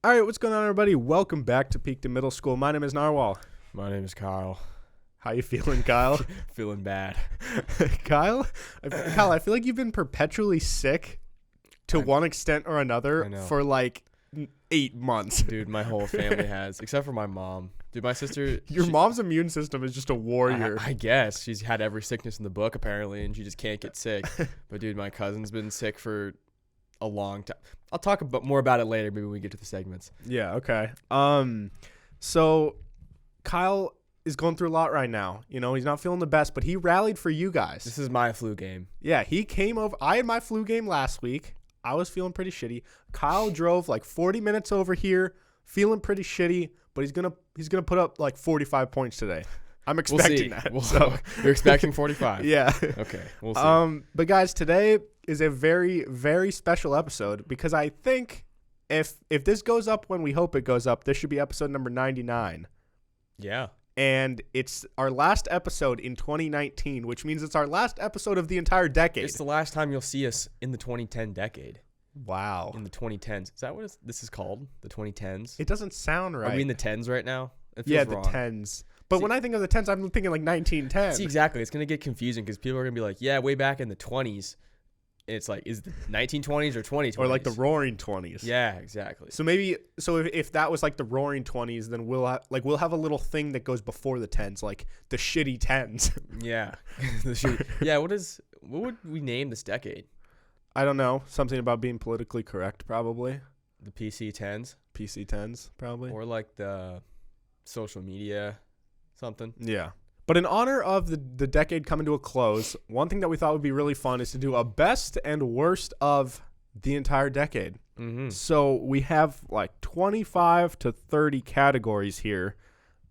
All right, what's going on, everybody? Welcome back to Peak to Middle School. My name is Narwhal. My name is Kyle. How you feeling, Kyle? Feeling bad. Kyle, I feel like you've been perpetually sick to one extent or another for like 8 months. Dude, my whole family has, except for my mom. Dude, my sister. Your mom's immune system is just a warrior. I guess. She's had every sickness in the book, apparently, and she just can't get sick. But, dude, my cousin's been sick for a long time. I'll talk more about it later, maybe when we get to the segments. Yeah, okay. So Kyle is going through a lot right now. You know, he's not feeling the best, but he rallied for you guys. This is my flu game. Yeah, he came over. I had my flu game last week. I was feeling pretty shitty. Kyle drove like 40 minutes over here, feeling pretty shitty, but he's gonna put up like 45 points today. I'm expecting that. So you're expecting 45? Yeah. Okay. We'll see. But guys, today is a very, very special episode because I think if this goes up when we hope it goes up, this should be episode number 99. Yeah. And it's our last episode in 2019, which means it's our last episode of the entire decade. It's the last time you'll see us in the 2010 decade. Wow. In the 2010s. Is that what this is called? The 2010s? It doesn't sound right. Are we in the 10s right now? It feels yeah, wrong. the 10s. But when I think of the 10s, I'm thinking like 1910. See, exactly. It's going to get confusing because people are going to be like, yeah, way back in the 20s. And it's like, is it 1920s or 2020s? Or like the roaring 20s. Yeah, exactly. So maybe, if that was like the roaring 20s, then we'll have a little thing that goes before the 10s, like the shitty 10s. Yeah. Yeah, what would we name this decade? I don't know. Something about being politically correct, probably. The PC 10s? PC 10s, probably. Or like the social media something. Yeah. But in honor of the decade coming to a close, one thing that we thought would be really fun is to do a best and worst of the entire decade. Mm-hmm. So we have like 25 to 30 categories here.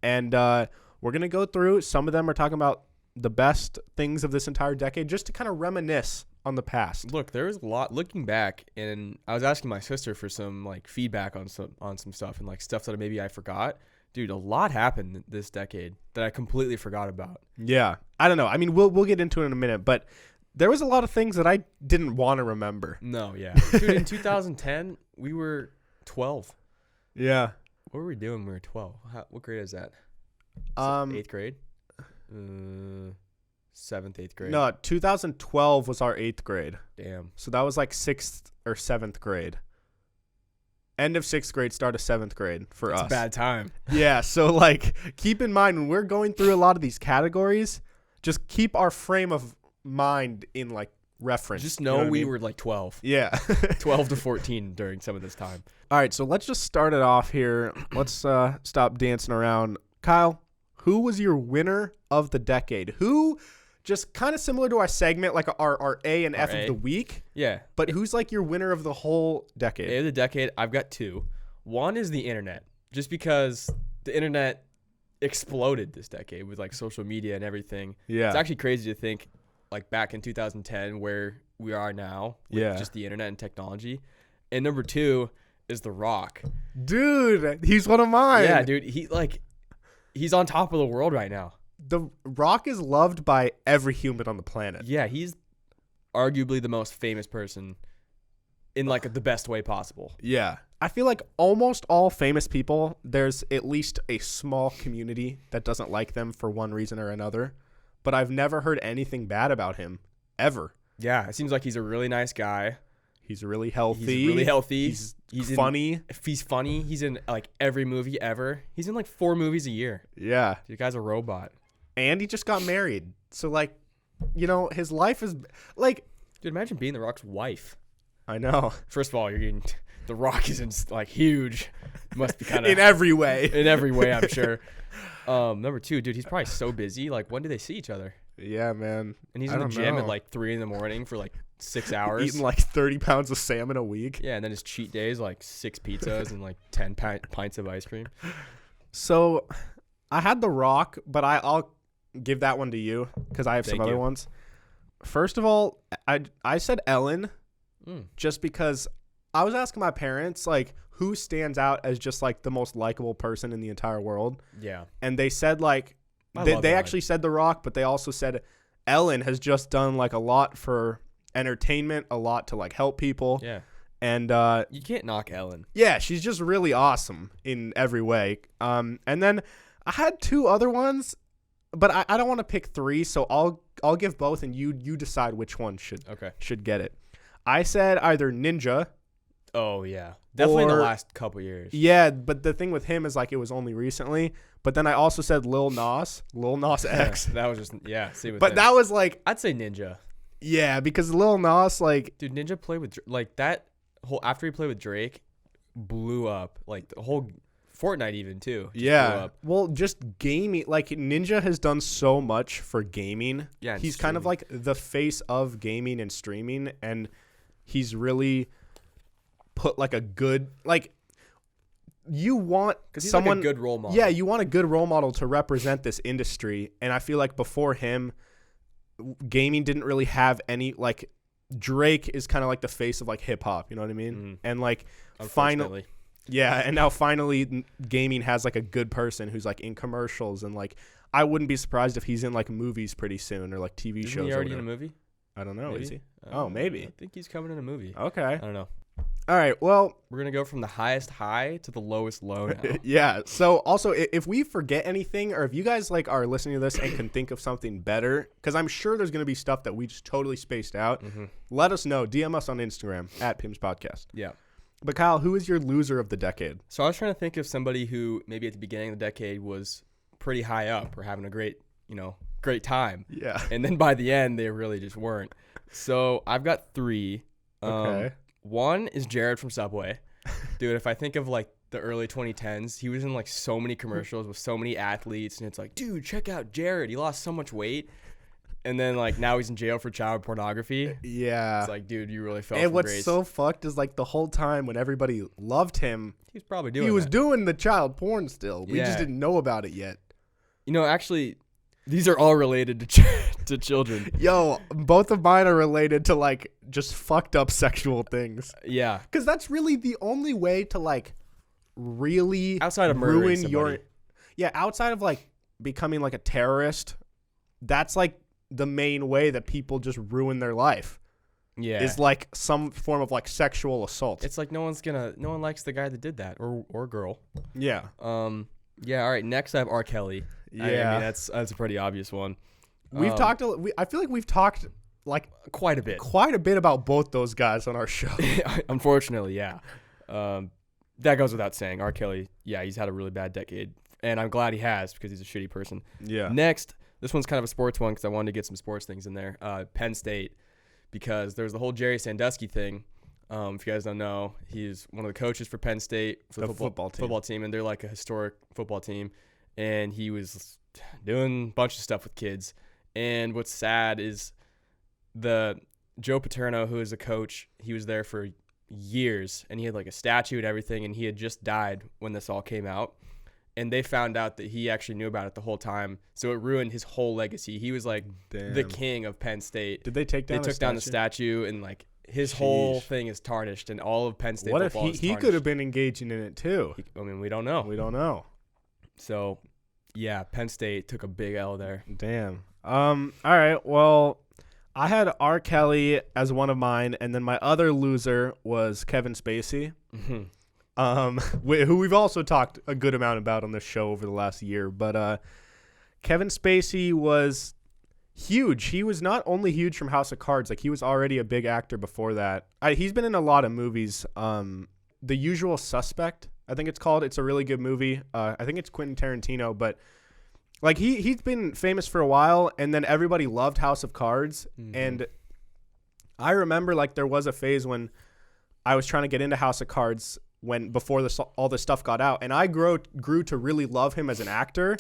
And we're going to go through. Some of them are talking about the best things of this entire decade just to kind of reminisce on the past. Look, there was a lot looking back, and I was asking my sister for some like feedback on some stuff and like stuff that maybe I forgot. Dude, a lot happened this decade that I completely forgot about. Yeah. I don't know. I mean, we'll get into it in a minute, but there was a lot of things that I didn't want to remember. No, yeah. Dude, in 2010, we were 12. Yeah. What were we doing when we were 12? What grade is that? Eighth grade? 7th, 8th grade? No, 2012 was our 8th grade. Damn. So that was like 6th or 7th grade. End of 6th grade, start of 7th grade for us. It's a bad time. Yeah, so like keep in mind when we're going through a lot of these categories, just keep our frame of mind in like reference. Just know we were like 12. Yeah. 12 to 14 during some of this time. All right, so let's just start it off here. Let's stop dancing around. Kyle, who was your winner of the decade? Who, just kind of similar to our segment, like our A and F of the week. Yeah. But who's like your winner of the whole decade? A of the decade, I've got two. One is the internet, just because the internet exploded this decade with like social media and everything. Yeah. It's actually crazy to think like back in 2010 where we are now with just the internet and technology. And number two is The Rock. Dude, he's one of mine. Yeah, dude. He's on top of the world right now. The Rock is loved by every human on the planet. Yeah, he's arguably the most famous person in like the best way possible. Yeah. I feel like almost all famous people, there's at least a small community that doesn't like them for one reason or another. But I've never heard anything bad about him, ever. Yeah, it seems like he's a really nice guy. He's really healthy. He's funny. He's funny. He's in like every movie ever. He's in like 4 movies a year. Yeah. The guy's a robot. And he just got married. So, like, you know, his life is, like... Dude, imagine being The Rock's wife. I know. First of all, you're getting... The Rock isn't, like, huge. Must be kind of... In every way. In every way, I'm sure. Number two, dude, he's probably so busy. Like, when do they see each other? Yeah, man. And he's in the gym at, like, 3 in the morning for, like, 6 hours. Eating, like, 30 pounds of salmon a week. Yeah, and then his cheat days, like, 6 pizzas and, like, 10 pints of ice cream. So, I had The Rock, but I'll give that one to you because I have some other ones. First of all, I said Ellen just because I was asking my parents, like, who stands out as just, like, the most likable person in the entire world. Yeah. And they said, like, they actually said The Rock, but they also said Ellen has just done, like, a lot for entertainment, a lot to, like, help people. Yeah. And you can't knock Ellen. Yeah, she's just really awesome in every way. And then I had 2 other ones, but I don't want to pick 3, so I'll give both, and you decide which one should get it. I said either Ninja. Oh yeah, definitely in the last couple years. Yeah, but the thing with him is like it was only recently. But then I also said Lil Nas X. That was just see. But that was like I'd say Ninja. Yeah, because Lil Nas dude, Ninja played with like that whole after he played with Drake, blew up like the whole Fortnite even too. Blew up. Well, just gaming, like Ninja has done so much for gaming. Yeah, he's kind of like the face of gaming and streaming, and he's really put like a good you want someone like a good role model. Yeah, you want a good role model to represent this industry, and I feel like before him, gaming didn't really have any like. Drake is kind of like the face of like hip hop, you know what I mean? Mm-hmm. And like finally, and now finally gaming has like a good person who's like in commercials, and like I wouldn't be surprised if he's in like movies pretty soon or like TV shows. Isn't he already in a movie? I don't know. Maybe? Is he? Oh, maybe. I think he's coming in a movie. Okay. I don't know. All right. Well, we're going to go from the highest high to the lowest low now. Yeah. So also if we forget anything, or if you guys like are listening to this and can think of something better, because I'm sure there's going to be stuff that we just totally spaced out, let us know. DM us on Instagram @PimsPodcast. Yeah. But Kyle, who is your loser of the decade? So I was trying to think of somebody who maybe at the beginning of the decade was pretty high up or having a great time. Yeah. And then by the end, they really just weren't. So I've got 3. Okay. One is Jared from Subway. Dude, if I think of like the early 2010s, he was in like so many commercials with so many athletes, and it's like, dude, check out Jared. He lost so much weight. And then like now he's in jail for child pornography. Yeah. It's like, dude, you really fell from grace. And what's so fucked is like the whole time when everybody loved him, he was probably doing doing the child porn still. We just didn't know about it yet. You know, actually, these are all related to children. Yo, both of mine are related to like just fucked up sexual things. Yeah. Because that's really the only way to like really outside of ruin somebody. Outside of like becoming like a terrorist, that's like the main way that people just ruin their life. Yeah. Is like some form of like sexual assault. It's like no one likes the guy that did that or girl. Yeah. Yeah, all right, next I have R. Kelly. Yeah. I mean that's a pretty obvious one. We've talked I feel like we've talked like quite a bit about both those guys on our show. Unfortunately, yeah. That goes without saying. R. Kelly, yeah, he's had a really bad decade, and I'm glad he has because he's a shitty person. Yeah. Next, this one's kind of a sports one because I wanted to get some sports things in there. Penn State, because there's the whole Jerry Sandusky thing. If you guys don't know, he's one of the coaches for Penn State for the football team, and they're like a historic football team. And he was doing a bunch of stuff with kids. And what's sad is the Joe Paterno, who is the coach, he was there for years, and he had like a statue and everything, and he had just died when this all came out. And they found out that he actually knew about it the whole time, so it ruined his whole legacy. He was like the king of Penn State. Did they take down? They took down the statue, and like his whole thing is tarnished, and all of Penn State. What football if he could have been engaging in it too? I mean, we don't know. We don't know. So, yeah, Penn State took a big L there. Damn. All right. Well, I had R. Kelly as one of mine, and then my other loser was Kevin Spacey. Who we've also talked a good amount about on this show over the last year. But Kevin Spacey was huge. He was not only huge from House of Cards, like he was already a big actor before that. He's been in a lot of movies. The Usual Suspect, I think it's called. It's a really good movie. I think it's Quentin Tarantino, but like he's been famous for a while, and then everybody loved House of Cards. And I remember like there was a phase when I was trying to get into House of Cards before all this stuff got out, and I grew to really love him as an actor.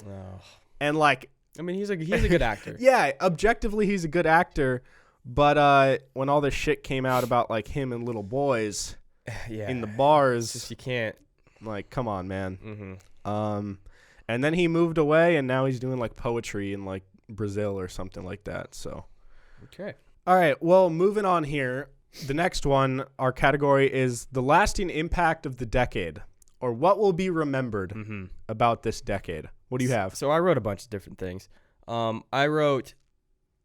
And like, I mean, he's a good actor. Yeah, objectively he's a good actor, but when all this shit came out about like him and little boys in the bars, just, you can't, like, come on, man. And then he moved away, and now he's doing like poetry in like Brazil or something like that. So okay, all right, well, moving on here. The next one, our category is the lasting impact of the decade, or what will be remembered about this decade. What do you have? So I wrote a bunch of different things. I wrote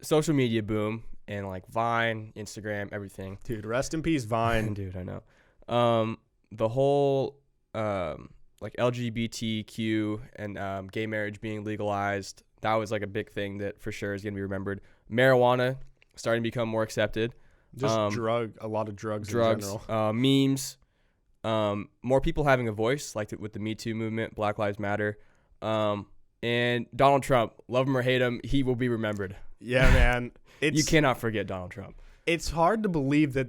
social media boom and like Vine, Instagram, everything. Dude, rest in peace, Vine. Dude, I know. The whole like LGBTQ and gay marriage being legalized, that was like a big thing that for sure is going to be remembered. Marijuana starting to become more accepted. Just a lot of drugs in general. Memes, more people having a voice, like with the Me Too movement, Black Lives Matter. And Donald Trump, love him or hate him, he will be remembered. Yeah, man. You cannot forget Donald Trump. It's hard to believe that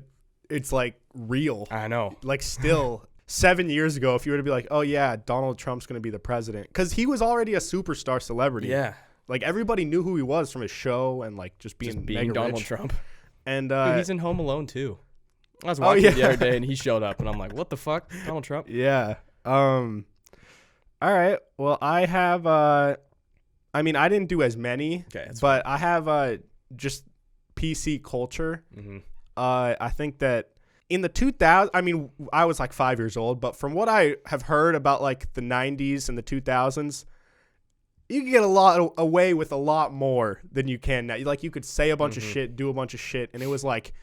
it's like real. I know. Like still 7 years ago, if you were to be like, oh yeah, Donald Trump's going to be the president. Because he was already a superstar celebrity. Yeah. Like everybody knew who he was from his show and like just being Donald rich. Trump. And dude, he's in Home Alone too. I was watching it the other day and he showed up and I'm like, what the fuck? Donald Trump? Yeah. All right. Well, I have I didn't do as many, but I have just PC culture. Mm-hmm. I think that in the 2000s, I was like 5 years old, but from what I have heard about like the 90s and the 2000s, you could get away with a lot more than you can now. Like you could say a bunch of shit, do a bunch of shit, and it was like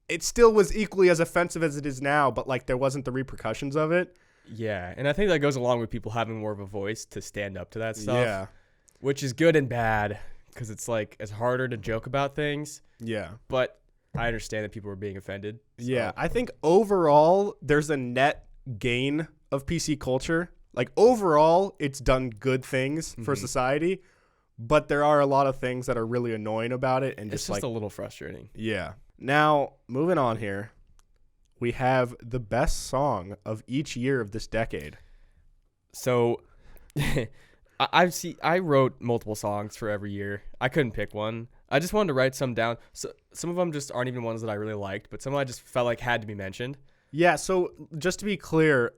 it still was equally as offensive as it is now, but like there wasn't the repercussions of it. Yeah, and I think that goes along with people having more of a voice to stand up to that stuff. Yeah. Which is good and bad because it's like it's harder to joke about things. Yeah. But I understand that people are being offended. So. Yeah, I think overall there's a net gain of PC culture. Like overall, it's done good things for society, but there are a lot of things that are really annoying about it, and it's just a little frustrating. Yeah. Now, moving on here, we have the best song of each year of this decade. So, I wrote multiple songs for every year. I couldn't pick one. I just wanted to write some down. So some of them just aren't even ones that I really liked, but some I just felt like had to be mentioned. Yeah. So just to be clear.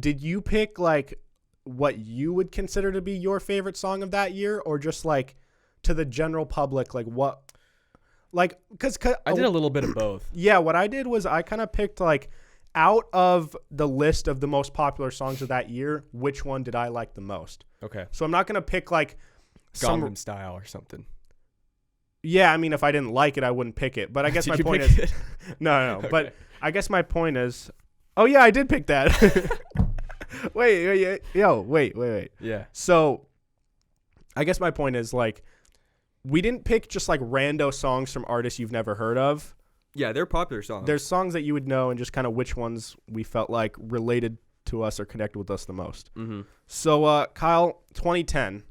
Did you pick like what you would consider to be your favorite song of that year, or just like to the general public, like what, like, cause I did a little bit of both. Yeah. What I did was I kind of picked like out of the list of the most popular songs of that year, which one did I like the most? Okay. So I'm not going to pick like Gangnam Style or something. Yeah. I mean, if I didn't like it, I wouldn't pick it, but I guess my point is, no, okay. But I guess my point is, oh yeah, I did pick that. wait. Yeah. So I guess my point is like we didn't pick just like rando songs from artists you've never heard of. Yeah, they're popular songs. There's songs that you would know and just kind of which ones we felt like related to us or connected with us the most. Mm-hmm. So Kyle, 2010.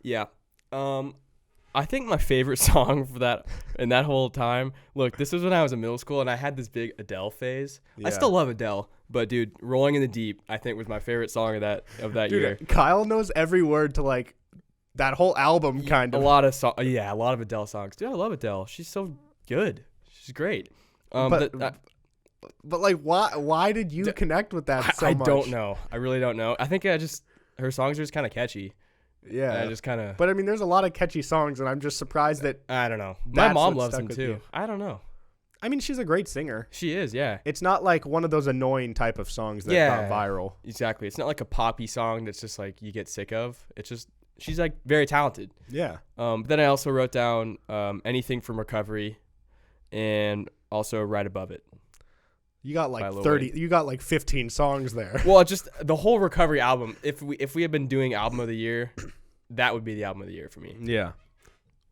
Yeah. I think my favorite song for that in that whole time. Look, this was when I was in middle school and I had this big Adele phase. Yeah. I still love Adele, but dude, "Rolling in the Deep" I think was my favorite song of that dude, year. Kyle knows every word to like that whole album kind of. A lot of Adele songs. Dude, I love Adele. She's so good. She's great. But like why did you connect with that so much? I don't know. I really don't know. I think her songs are just kind of catchy. Yeah, I just kind of. But I mean, there's a lot of catchy songs, and I'm just surprised that. I don't know. My mom loves them too. I don't know. I mean, she's a great singer. She is, yeah. It's not like one of those annoying type of songs that got viral. Exactly. It's not like a poppy song that's just like you get sick of. It's just she's like very talented. Yeah. But then I also wrote down Anything from Recovery, and also Right Above It. You got like 30. You got like 15 songs there. Well, just the whole Recovery album. If we had been doing album of the year, that would be the album of the year for me. Yeah.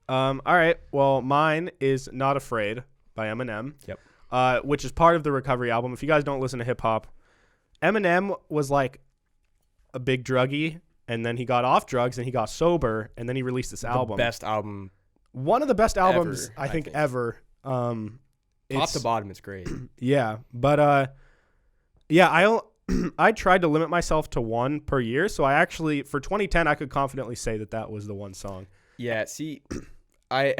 All right. Well, mine is Not Afraid by Eminem. Yep. Which is part of the Recovery album. If you guys don't listen to hip hop, Eminem was like a big druggie, and then he got off drugs and he got sober, and then he released this album. Best album. One of the best albums I think ever. Top to bottom, it's great. Yeah, but yeah, I tried to limit myself to one per year, so I actually for 2010 I could confidently say that was the one song. Yeah, see, I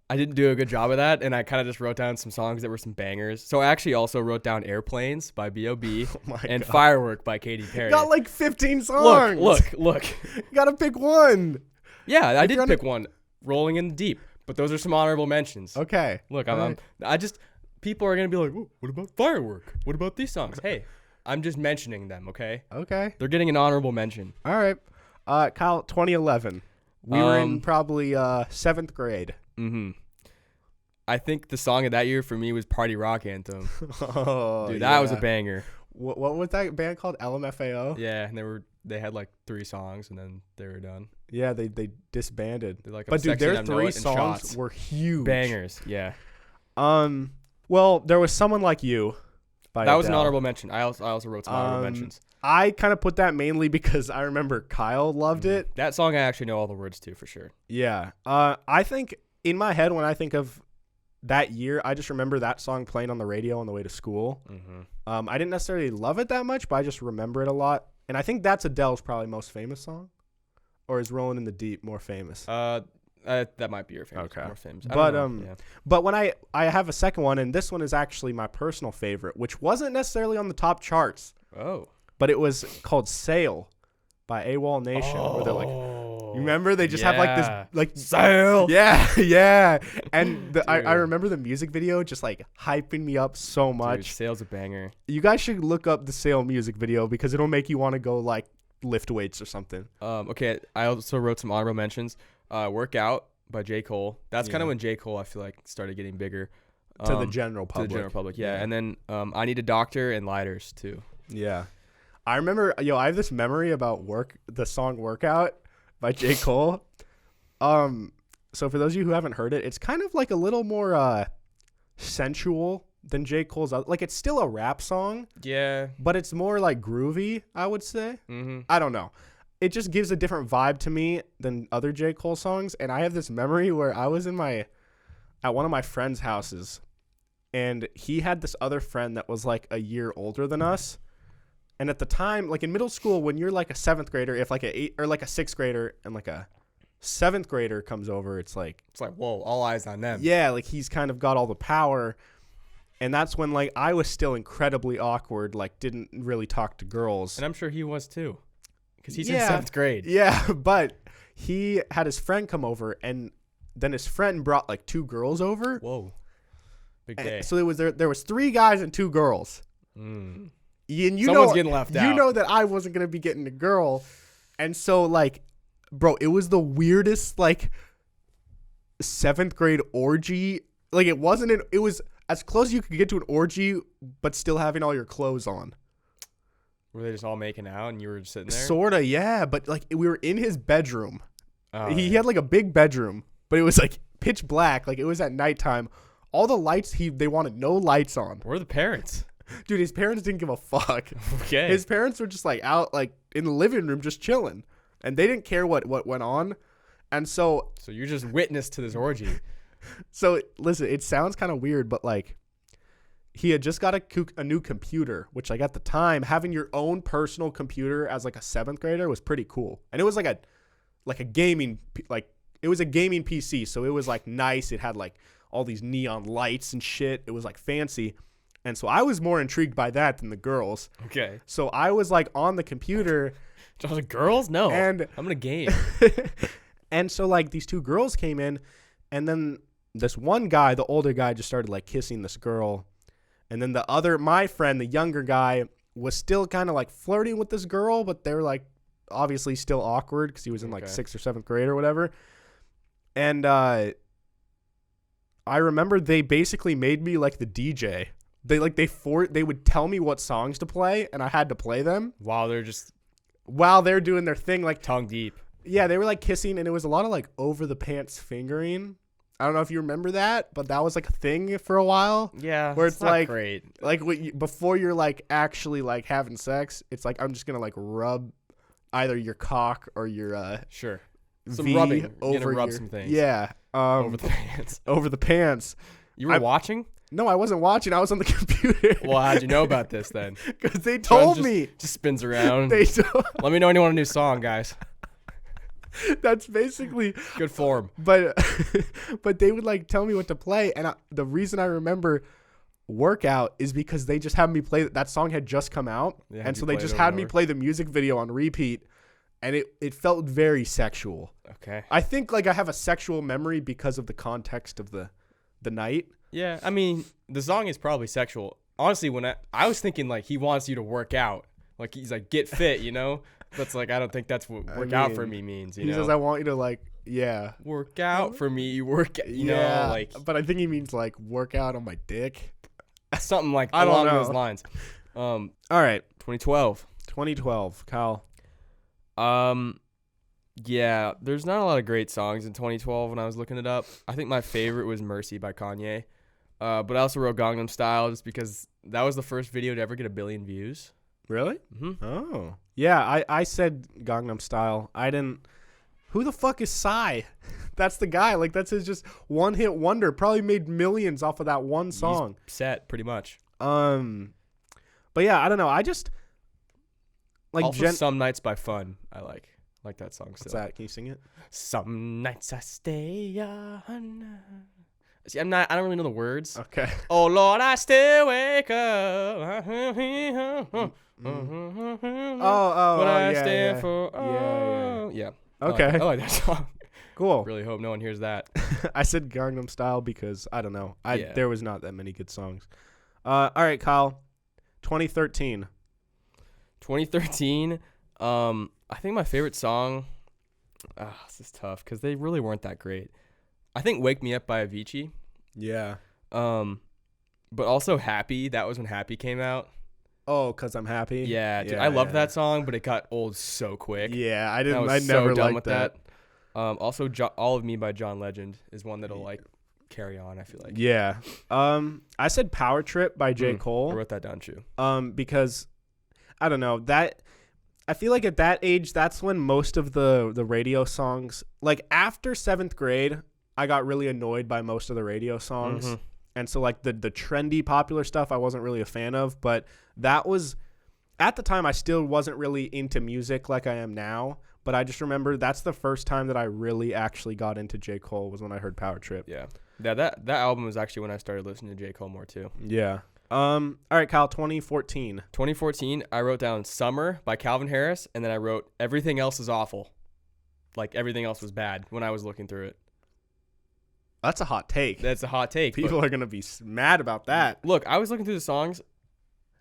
didn't do a good job of that, and I kind of just wrote down some songs that were some bangers. So I actually also wrote down Airplanes by B.O.B. and Firework by Katy Perry. You got like 15 songs. Look. You got to pick one. Yeah, I did pick one, Rolling in the Deep. But those are some honorable mentions. Okay. Look, people are going to be like, oh, what about Firework? What about these songs? Hey, I'm just mentioning them, okay? Okay. They're getting an honorable mention. All right. Kyle, 2011. We were in probably 7th grade. Mm-hmm. I think the song of that year for me was Party Rock Anthem. Oh, dude, that was a banger. What was that band called? LMFAO? Yeah, and they had like 3 songs and then they were done. Yeah, they disbanded. Like, but dude, their 3 songs were huge. Bangers, yeah. Well, there was Someone Like You by That was Adele. an honorable mention. I also wrote some honorable mentions. I kind of put that mainly because I remember Kyle loved it. That song I actually know all the words to for sure. Yeah. I think in my head when I think of that year, I just remember that song playing on the radio on the way to school. Mm-hmm. I didn't necessarily love it that much, but I just remember it a lot. And I think that's Adele's probably most famous song. Or is Rolling in the Deep more famous? That might be your famous. Okay. More famous. But when I have a second one, and this one is actually my personal favorite, which wasn't necessarily on the top charts. Oh. But it was called Sail by AWOL Nation. Where they're like, you remember? They just have like this, like, Sail. Yeah, yeah. And I remember the music video just like hyping me up so much. Dude, Sail's a banger. You guys should look up the Sail music video because it'll make you want to go like lift weights or something. Okay, I also wrote some honorable mentions. Work Out by J. Cole. That's kind of when J. Cole, I feel like, started getting bigger. To the general public. To the general public, yeah. And then I Need a Doctor and Lighters, too. Yeah. I remember, I have this memory about the song Workout by J. Cole. So for those of you who haven't heard it, it's kind of like a little more sensual than J. Cole's. Like, it's still a rap song. Yeah. But it's more like groovy, I would say. Mm-hmm. I don't know. It just gives a different vibe to me than other J. Cole songs. And I have this memory where I was at one of my friend's houses, and he had this other friend that was like a year older than us. And at the time, like in middle school, when you're like a 7th grader, if like a 6th grader and like a 7th grader comes over, it's like, whoa, all eyes on them. Yeah, like he's kind of got all the power. And that's when like I was still incredibly awkward, like didn't really talk to girls. And I'm sure he was too, because he's in 7th grade. Yeah, but he had his friend come over, and then his friend brought like 2 girls over. Whoa, big day. And so there was 3 guys and 2 girls. Mm. And someone's getting left out. You know that I wasn't gonna be getting a girl, and so like, bro, it was the weirdest like 7th grade orgy. Like it was as close as you could get to an orgy, but still having all your clothes on. Were they just all making out and you were just sitting there? Sorta, yeah. But like we were in his bedroom. He had like a big bedroom, but it was like pitch black. Like it was at nighttime. All the lights they wanted no lights on. Where are the parents? Dude, his parents didn't give a fuck. Okay. His parents were just like out like in the living room just chilling. And they didn't care what went on. And so you're just witness to this orgy. So listen, it sounds kind of weird, but like he had just got a new computer, which like at the time having your own personal computer as like a 7th grader was pretty cool. And it was like a gaming, like it was a gaming PC. So it was like nice. It had like all these neon lights and shit. It was like fancy. And so I was more intrigued by that than the girls. Okay. So I was like on the computer. Just like girls? No. And I'm gonna game. And so like these 2 girls came in, and then this one guy, the older guy, just started like kissing this girl. And then my friend, the younger guy, was still kind of like flirting with this girl, but they were like obviously still awkward because he was in like 6th or 7th grade or whatever. And I remember they basically made me like the DJ. They would tell me what songs to play, and I had to play them while they're doing their thing, like tongue deep. Yeah, they were like kissing, and it was a lot of like over the pants fingering. I don't know if you remember that, but that was like a thing for a while. Yeah, where it's not like great. Like before you're like actually like having sex, it's like I'm just gonna like rub either your cock or your sure some rubbing over rub some things. Yeah, over the pants. Over the pants. You were watching? No, I wasn't watching. I was on the computer. Well, how'd you know about this then? Because they told me. Just spins around. They told. Let me know when you want a new song, guys. That's basically good form. But they would like tell me what to play, and the reason I remember Workout is because they just had me play that song had just come out, and so they just had me play the music video on repeat, and it felt very sexual. Okay. I think like I have a sexual memory because of the context of the night. Yeah, I mean, the song is probably sexual. Honestly, when I was thinking like he wants you to work out, like he's like get fit, you know. But it's like I don't think that's what work out for me means. You know? He says I want you to like Yeah. Work out for me. Work. You know, like. But I think he means like work out on my dick. Something like I don't along know. those lines. All right. 2012. 2012. Kyle. Yeah, there's not a lot of great songs in 2012 when I was looking it up. I think my favorite was Mercy by Kanye. But I also wrote Gangnam Style just because that was the first video to ever get 1 billion views. Really? Mm-hmm. Oh. Yeah, I said Gangnam Style. I didn't. Who the fuck is Psy? That's the guy. Like, that's his just one-hit wonder. Probably made millions off of that one song. He's set, pretty much. But yeah, I don't know. I just like also Some Nights by Fun. I like that song still. What's that? Can you sing it? Some nights I stay on. See, I don't really know the words. Okay. Oh Lord, I still wake up. What I stand for. Yeah. Okay. I like that song. Cool. Really hope no one hears that. I said Gangnam Style because I don't know. There was not that many good songs. All right, Kyle. 2013. 2013. I think my favorite song. This is tough because they really weren't that great. I think "Wake Me Up" by Avicii. Yeah. But also "Happy." That was when "Happy" came out. Oh, "Cause I'm Happy." Yeah, dude, I loved that song, but it got old so quick. Yeah, I didn't. I was I so never done liked with that. Also, "All of Me" by John Legend is one that'll like carry on. I feel like. Yeah. I said "Power Trip" by J. Cole. I wrote that down too. Because I don't know that. I feel like at that age, that's when most of the radio songs, like after 7th grade, I got really annoyed by most of the radio songs. Mm-hmm. And so like the trendy popular stuff I wasn't really a fan of, but that was at the time I still wasn't really into music like I am now, but I just remember that's the first time that I really actually got into J. Cole was when I heard Power Trip. Yeah. Yeah, that album was actually when I started listening to J. Cole more too. Yeah. All right, Kyle, 2014. 2014, I wrote down "Summer" by Calvin Harris, and then I wrote "Everything Else Is Awful." Like everything else was bad when I was looking through it. That's a hot take. That's a hot take. People are going to be mad about that. Look, I was looking through the songs.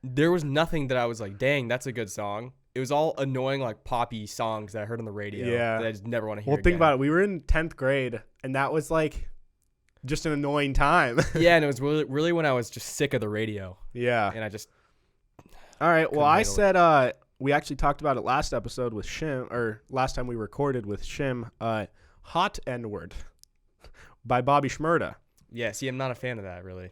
There was nothing that I was like, dang, that's a good song. It was all annoying, like poppy songs that I heard on the radio that I just never want to hear again. Think about it. We were in 10th grade, and that was like just an annoying time. Yeah, and it was really when I was just sick of the radio. Yeah. And I just... All right, well, I said we actually talked about it last episode with Shim, or last time we recorded with Shim, Hot N-Word by Bobby Shmurda. Yeah, see, I'm not a fan of that, really.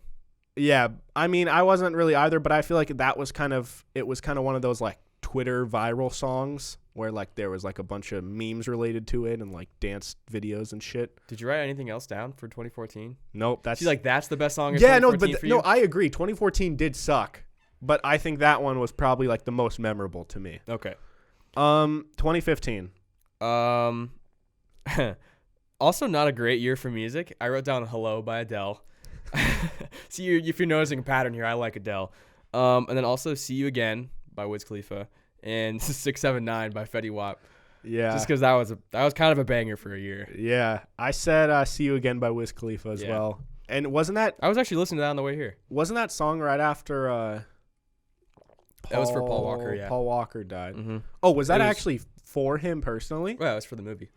Yeah, I mean, I wasn't really either, but I feel like that was kind of one of those, like, Twitter viral songs where, like, there was, like, a bunch of memes related to it and, like, dance videos and shit. Did you write anything else down for 2014? Nope. See, like, that's the best song of 2014 for you? No, I agree. 2014 did suck, but I think that one was probably, like, the most memorable to me. Okay. 2015. Also not a great year for music. I wrote down "Hello" by Adele. See, if you're noticing a pattern here, I like Adele. And then also "See You Again" by Wiz Khalifa and 679 by Fetty Wap. Yeah. Just because that was kind of a banger for a year. Yeah. I said "See You Again" by Wiz Khalifa as well. And wasn't that... I was actually listening to that on the way here. Wasn't that song right after... that was for Paul Walker, yeah. Paul Walker died. Mm-hmm. Oh, was that actually for him personally? Well, it was for the movie.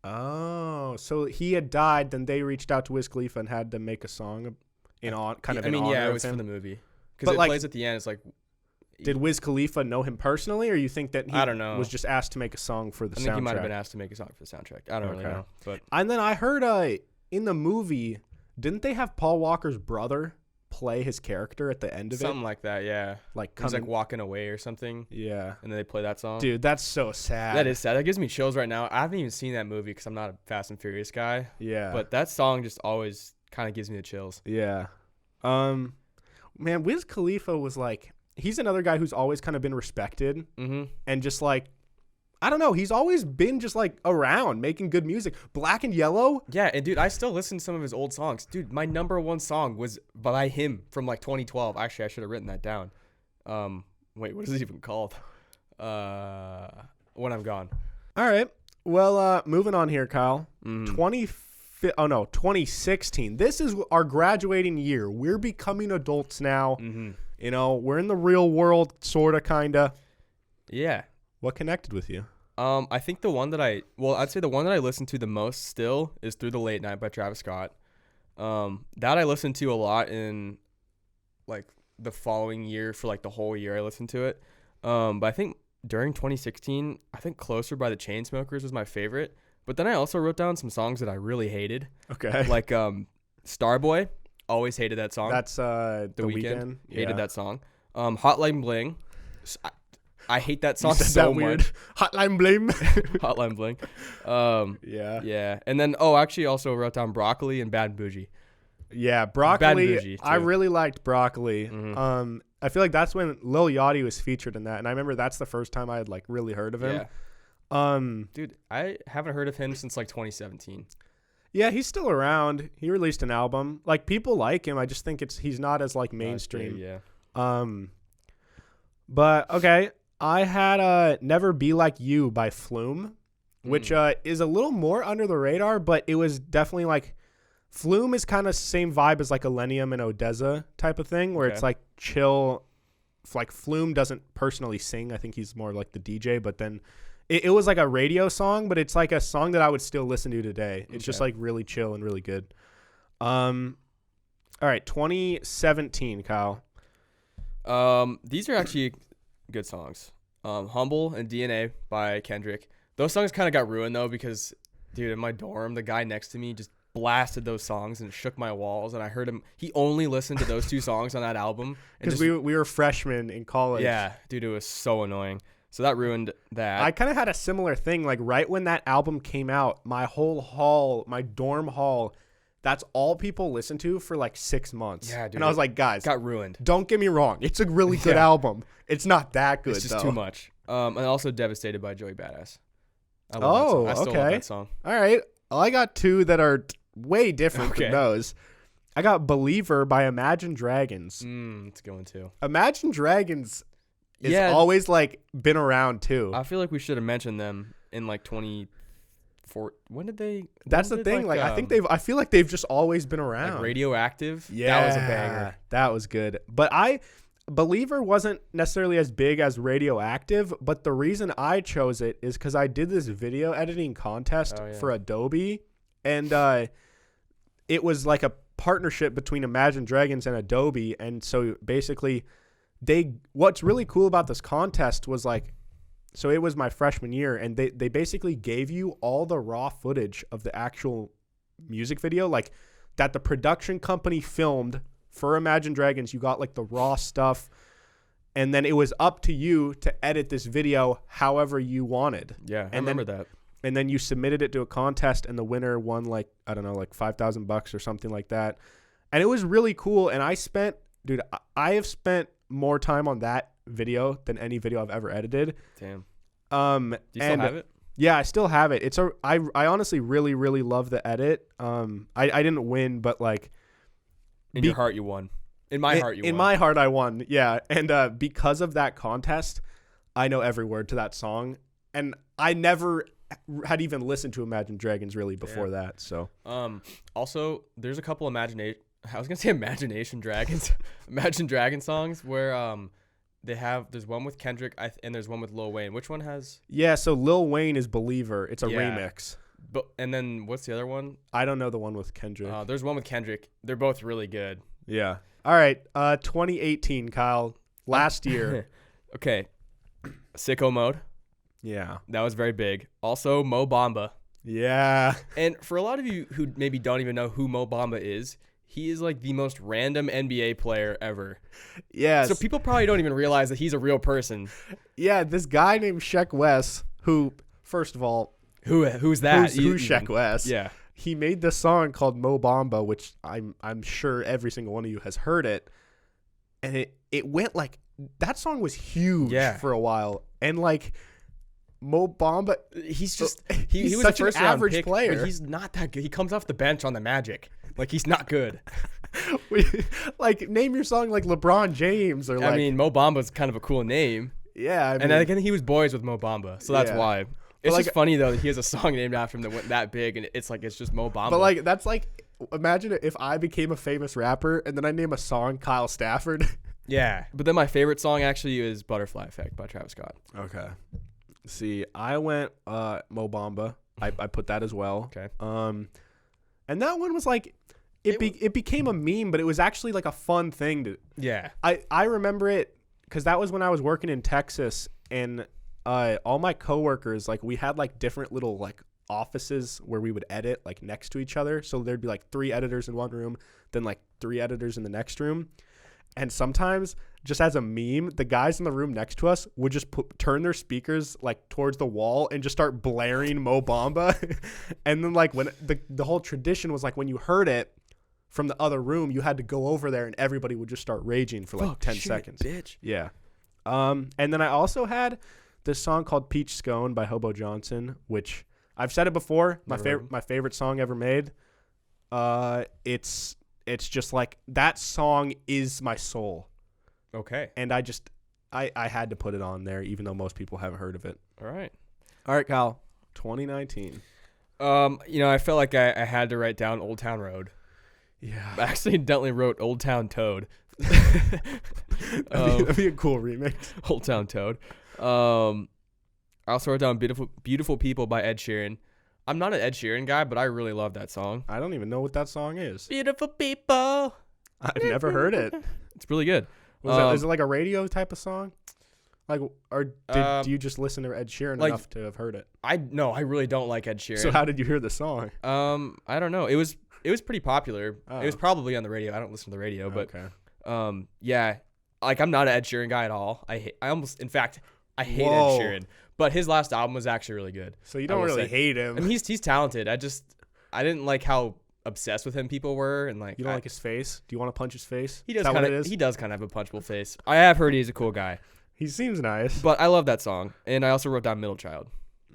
Oh, so he had died, then they reached out to Wiz Khalifa and had to make a song in honor of him. It was for the movie. Because it plays at the end. It's like... Did Wiz Khalifa know him personally, or you think that he I don't know. was just asked to make a song for the soundtrack? I think he might have been asked to make a song for the soundtrack. I don't really know. But and then I heard in the movie, didn't they have Paul Walker's brother play his character at the end of something like that, yeah. Like he's like walking away or something. Yeah. And then they play that song. Dude, that's so sad. That is sad. That gives me chills right now. I haven't even seen that movie because I'm not a Fast and Furious guy. Yeah. But that song just always kind of gives me the chills. Yeah. Man, Wiz Khalifa was like, he's another guy who's always kind of been respected. Mm-hmm. And just like, I don't know. He's always been just like around making good music. Black and Yellow. Yeah. And dude, I still listen to some of his old songs. Dude, my number one song was by him from like 2012. Actually, I should have written that down. Wait, what is it even called? When I'm Gone. All right. Well, moving on here, Kyle. 2016. This is our graduating year. We're becoming adults now. Mm-hmm. You know, we're in the real world, sort of, kind of. Yeah. What connected with you? I think I'd say the one that I listen to the most still is Through the Late Night by Travis Scott. That I listened to a lot in like the following year for like the whole year I listened to it. But I think during 2016, I think Closer by the Chainsmokers was my favorite. But then I also wrote down some songs that I really hated. Okay. Like Starboy, always hated that song. That's The Weeknd. Hated that song. Hotline Bling. I hate that song so much. Weird. Hotline Bling. Hotline Bling. Yeah. Yeah. And then, actually also wrote down Broccoli and Bad and Bougie. Yeah, Broccoli. I really liked Broccoli. Mm-hmm. I feel like that's when Lil Yachty was featured in that. And I remember that's the first time I had like really heard of him. Yeah. Dude, I haven't heard of him since like 2017. Yeah, he's still around. He released an album. Like, people like him. I just think he's not as like mainstream. Yeah. But okay. I had Never Be Like You by Flume, which is a little more under the radar, but it was definitely like Flume is kind of same vibe as like Illenium and Odessa type of thing, where it's like chill. Like Flume doesn't personally sing. I think he's more like the DJ, but then it was like a radio song, but it's like a song that I would still listen to today. It's just like really chill and really good. All right, 2017, Kyle. These are actually good songs. Humble and DNA by Kendrick. Those songs kind of got ruined though because, dude, in my dorm, the guy next to me just blasted those songs and shook my walls, and I heard him. He only listened to those two songs on that album because we were freshmen in college. Yeah, dude, it was so annoying. So that ruined that. I kind of had a similar thing. Like right when that album came out, my whole hall, my dorm hall, that's all people listened to for like 6 months. Yeah, dude. And I was like, guys, got ruined. Don't get me wrong. It's a really good album. It's not that good, It's just though. too much. And also Devastated by Joey Badass. I love that song. I still love that song. All right. Well, I got two that are way different than those. I got Believer by Imagine Dragons. It's going to. Imagine Dragons is always like been around too. I feel like we should have mentioned them in like 2004. When did they? That's the thing. Like I think I feel like they've just always been around. Like Radioactive. Yeah, that was a banger. That was good. But Believer wasn't necessarily as big as Radioactive, but the reason I chose it is because I did this video editing contest for Adobe, and it was like a partnership between Imagine Dragons and Adobe, and so basically what's really cool about this contest was like, so it was my freshman year, and they basically gave you all the raw footage of the actual music video, like that the production company filmed for Imagine Dragons. You got like the raw stuff, and then it was up to you to edit this video however you wanted. Yeah, I remember that. And then you submitted it to a contest, and the winner won like, I don't know, like $5,000 or something like that. And it was really cool. And I have spent more time on that video than any video I've ever edited. Damn. Do you still have it? Yeah, I still have it. I honestly really, really love the edit. I didn't win, but like, in your heart, you won. In my heart, you won. In my heart, I won. Yeah. And because of that contest, I know every word to that song. And I never had even listened to Imagine Dragons really before that. So, also, there's a couple Imagination Dragons, Imagine Dragon songs where there's one with Kendrick and there's one with Lil Wayne. Which one has? Yeah. So Lil Wayne is Believer. It's a remix. And then what's the other one? I don't know the one with Kendrick. There's one with Kendrick. They're both really good. Yeah. All right. 2018, Kyle. Last year. Okay. Sicko Mode. Yeah. That was very big. Also, Mo Bamba. Yeah. And for a lot of you who maybe don't even know who Mo Bamba is, he is like the most random NBA player ever. Yes. So people probably don't even realize that he's a real person. Yeah. This guy named Sheck Wes, who, first of all, Who's that? Who's Sheck Wes? Yeah. He made this song called Mo Bamba, which I'm sure every single one of you has heard it. And it went like, that song was huge for a while. And like, Mo Bamba, he's just he's he was such a first an average pick, player. But he's not that good. He comes off the bench on the Magic. Like, he's not good. Like, name your song like LeBron James or like. I mean, Mo Bamba's kind of a cool name. Yeah. And again, he was boys with Mo Bamba, so that's why. It's just funny though that he has a song named after him that went that big, and it's just Mo Bamba. But like, that's like, imagine if I became a famous rapper and then I name a song Kyle Stafford. Yeah, but then my favorite song actually is "Butterfly Effect" by Travis Scott. Okay. See, I went Mo Bamba. I put that as well. Okay. And that one was like it became a meme, but it was actually like a fun thing to. Yeah. I remember it because that was when I was working in Texas, and all my coworkers, like, we had like different little like offices where we would edit like next to each other. So there'd be like 3 editors in one room, then like 3 editors in the next room. And sometimes, just as a meme, the guys in the room next to us would just turn their speakers like towards the wall and just start blaring Mo Bamba. And then like when the whole tradition was like when you heard it from the other room, you had to go over there and everybody would just start raging for like 10 seconds. Bitch. Yeah. And then I also had this song called Peach Scone by Hobo Johnson, which I've said it before. My favorite song ever made. It's just like that song is my soul. Okay. And I had to put it on there, even though most people haven't heard of it. All right, Kyle. 2019. I felt like I had to write down Old Town Road. Yeah. I accidentally wrote Old Town Toad. That'd be a cool remix. Old Town Toad. I also wrote down Beautiful People by Ed Sheeran. I'm not an Ed Sheeran guy, but I really love that song. I don't even know what that song is. Beautiful people. I've never heard it. It's really good. Is it like a radio type of song? Like, or do you just listen to Ed Sheeran enough to have heard it? I really don't like Ed Sheeran. So how did you hear the song? I don't know. It was pretty popular. Oh. It was probably on the radio. I don't listen to the radio, but yeah. Like, I'm not an Ed Sheeran guy at all. I hate Ed Sheeran. But his last album was actually really good. So you don't really hate him. I mean, he's talented. I didn't like how obsessed with him people were, and like you don't like his face. Do you want to punch his face? He does kind of have a punchable face. I have heard he's a cool guy. He seems nice. But I love that song, and I also wrote down Middle Child.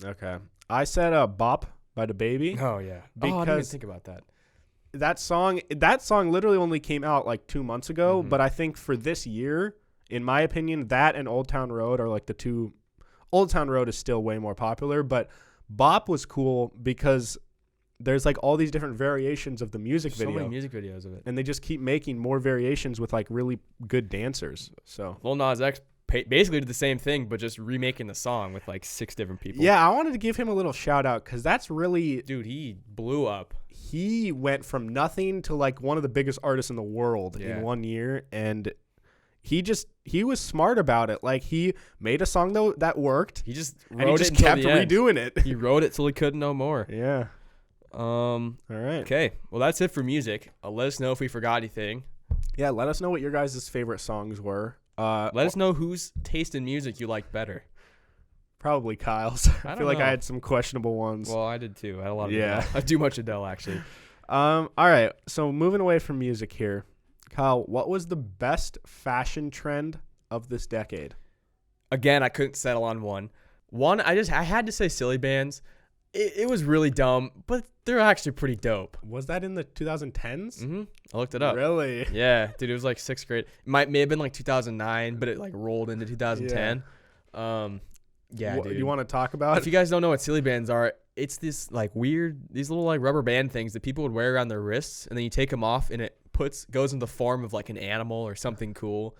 Okay, I said "Bop" by DaBaby. Oh yeah, because I didn't even think about that. That song literally only came out like 2 months ago, but I think for this year, in my opinion, that and Old Town Road are like the two. Old Town Road is still way more popular, but Bop was cool because there's like all these different variations of the music video. So many music videos of it. And they just keep making more variations with like really good dancers. So Lil Nas X basically did the same thing, but just remaking the song with like 6 different people. Yeah, I wanted to give him a little shout out because that's really... Dude, he blew up. He went from nothing to like one of the biggest artists in the world in 1 year, and... He was smart about it. Like, he made a song though that worked. He just wrote and he just kept redoing it. He wrote it till he couldn't no more. Yeah. All right. Okay. Well, that's it for music. Let us know if we forgot anything. Yeah. Let us know what your guys' favorite songs were. Let us know whose taste in music you like better. Probably Kyle's. I feel like I had some questionable ones. Well, I did too. I had a lot of Adele. I do much Adele actually. All right. So moving away from music here. Kyle, what was the best fashion trend of this decade? Again, I couldn't settle on one. I had to say silly bands. It was really dumb, but they're actually pretty dope. Was that in the 2010s? Mm-hmm. I looked it up. Really? Yeah, dude, it was like 6th grade. It may have been like 2009, but it like rolled into 2010. Yeah, dude. You want to talk about If you guys don't know what silly bands are, it's this like weird, these little like rubber band things that people would wear around their wrists, and then you take them off, and it goes in the form of like an animal or something cool.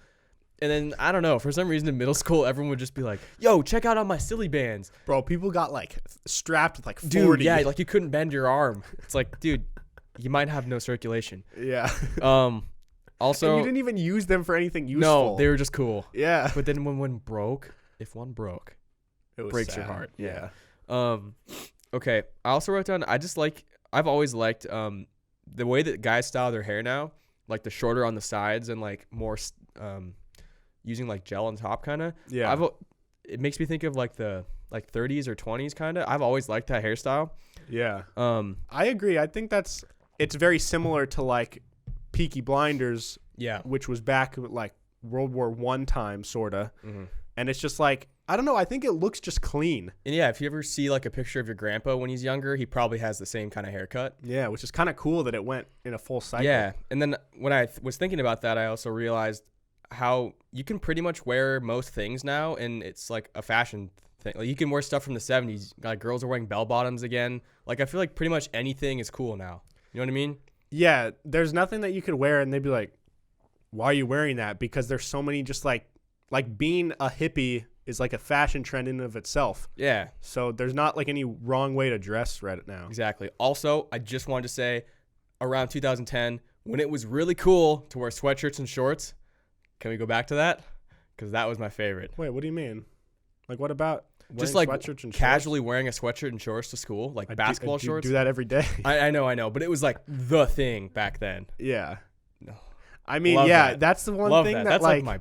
And then I don't know, for some reason in middle school everyone would just be like, yo, check out all my silly bands. Bro, people got like strapped with like 40. Dude, yeah, like you couldn't bend your arm. It's like, dude, you might have no circulation. Yeah. Also, and you didn't even use them for anything useful. No, they were just cool. Yeah. But then when one broke, it breaks your heart. Yeah. Okay, I also wrote down, I've always liked the way that guys style their hair now, like the shorter on the sides and like more using like gel on top kind of. Yeah. It makes me think of like the 30s or 20s kind of. I've always liked that hairstyle. Yeah. I agree. I think it's very similar to like Peaky Blinders. Yeah. Which was back like World War I time sorta. Mm-hmm. And it's just like, I don't know. I think it looks just clean. And yeah, if you ever see like a picture of your grandpa when he's younger, he probably has the same kind of haircut. Yeah, which is kind of cool that it went in a full cycle. Yeah. And then when I was thinking about that, I also realized how you can pretty much wear most things now, and it's like a fashion thing. Like you can wear stuff from the 70s. Like girls are wearing bell bottoms again. Like I feel like pretty much anything is cool now. You know what I mean? Yeah. There's nothing that you could wear and they'd be like, why are you wearing that? Because there's so many just like being a hippie is like a fashion trend in and of itself. Yeah. So there's not like any wrong way to dress right now. Exactly. Also, I just wanted to say around 2010, when it was really cool to wear sweatshirts and shorts, can we go back to that? Because that was my favorite. Wait, what do you mean? Like, what about just like sweatshirts and casually shorts? wearing a sweatshirt and shorts to school, like basketball shorts? I do that every day. I know. But it was like the thing back then. Yeah. No. I mean, Love yeah, that. that's the one Love thing that. that That's like my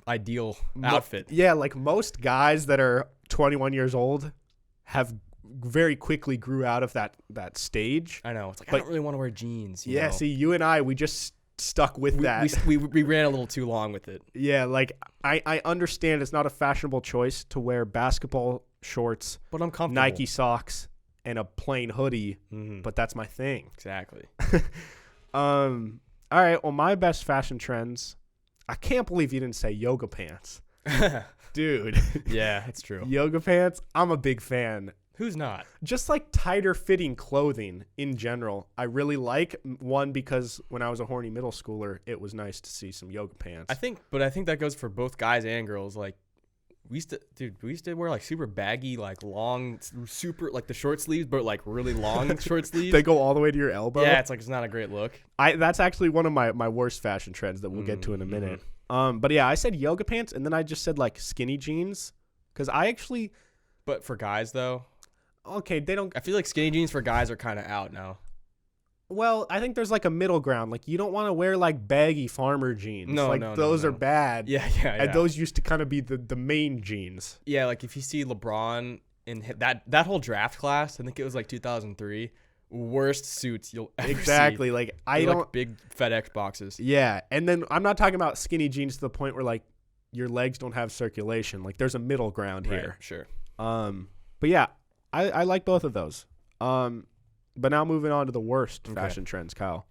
ideal outfit. Yeah, like most guys that are 21 years old have very quickly grew out of that stage. I know. It's like, I don't really want to wear jeans. You know? See, you and I, we just stuck with that. We ran a little too long with it. Yeah, like I understand it's not a fashionable choice to wear basketball shorts, but I'm comfortable. Nike socks, and a plain hoodie, but that's my thing. Exactly. All right, well, my best fashion trends, I can't believe you didn't say yoga pants. Dude. Yeah, that's true. Yoga pants, I'm a big fan. Who's not? Just like tighter fitting clothing in general. I really like one because when I was a horny middle schooler, it was nice to see some yoga pants. I think that goes for both guys and girls. Like we used to wear like super baggy, like long, super like the short sleeves, but like really long short sleeves. They go all the way to your elbow. Yeah, it's not a great look. That's actually one of my worst fashion trends that we'll get to in a minute. But yeah, I said yoga pants and then I just said like skinny jeans because I actually. But for guys though. Okay, they don't. I feel like skinny jeans for guys are kind of out now. Well, I think there's like a middle ground. Like you don't want to wear like baggy farmer jeans. Those are bad. Yeah. And those used to kind of be the main jeans. Yeah, like if you see LeBron in that whole draft class, I think it was like 2003. Worst suits you'll ever exactly. see. Like They're like big FedEx boxes. Yeah, and then I'm not talking about skinny jeans to the point where like your legs don't have circulation. Like there's a middle ground here. Sure. But yeah. I like both of those. But now moving on to the worst fashion trends, Kyle.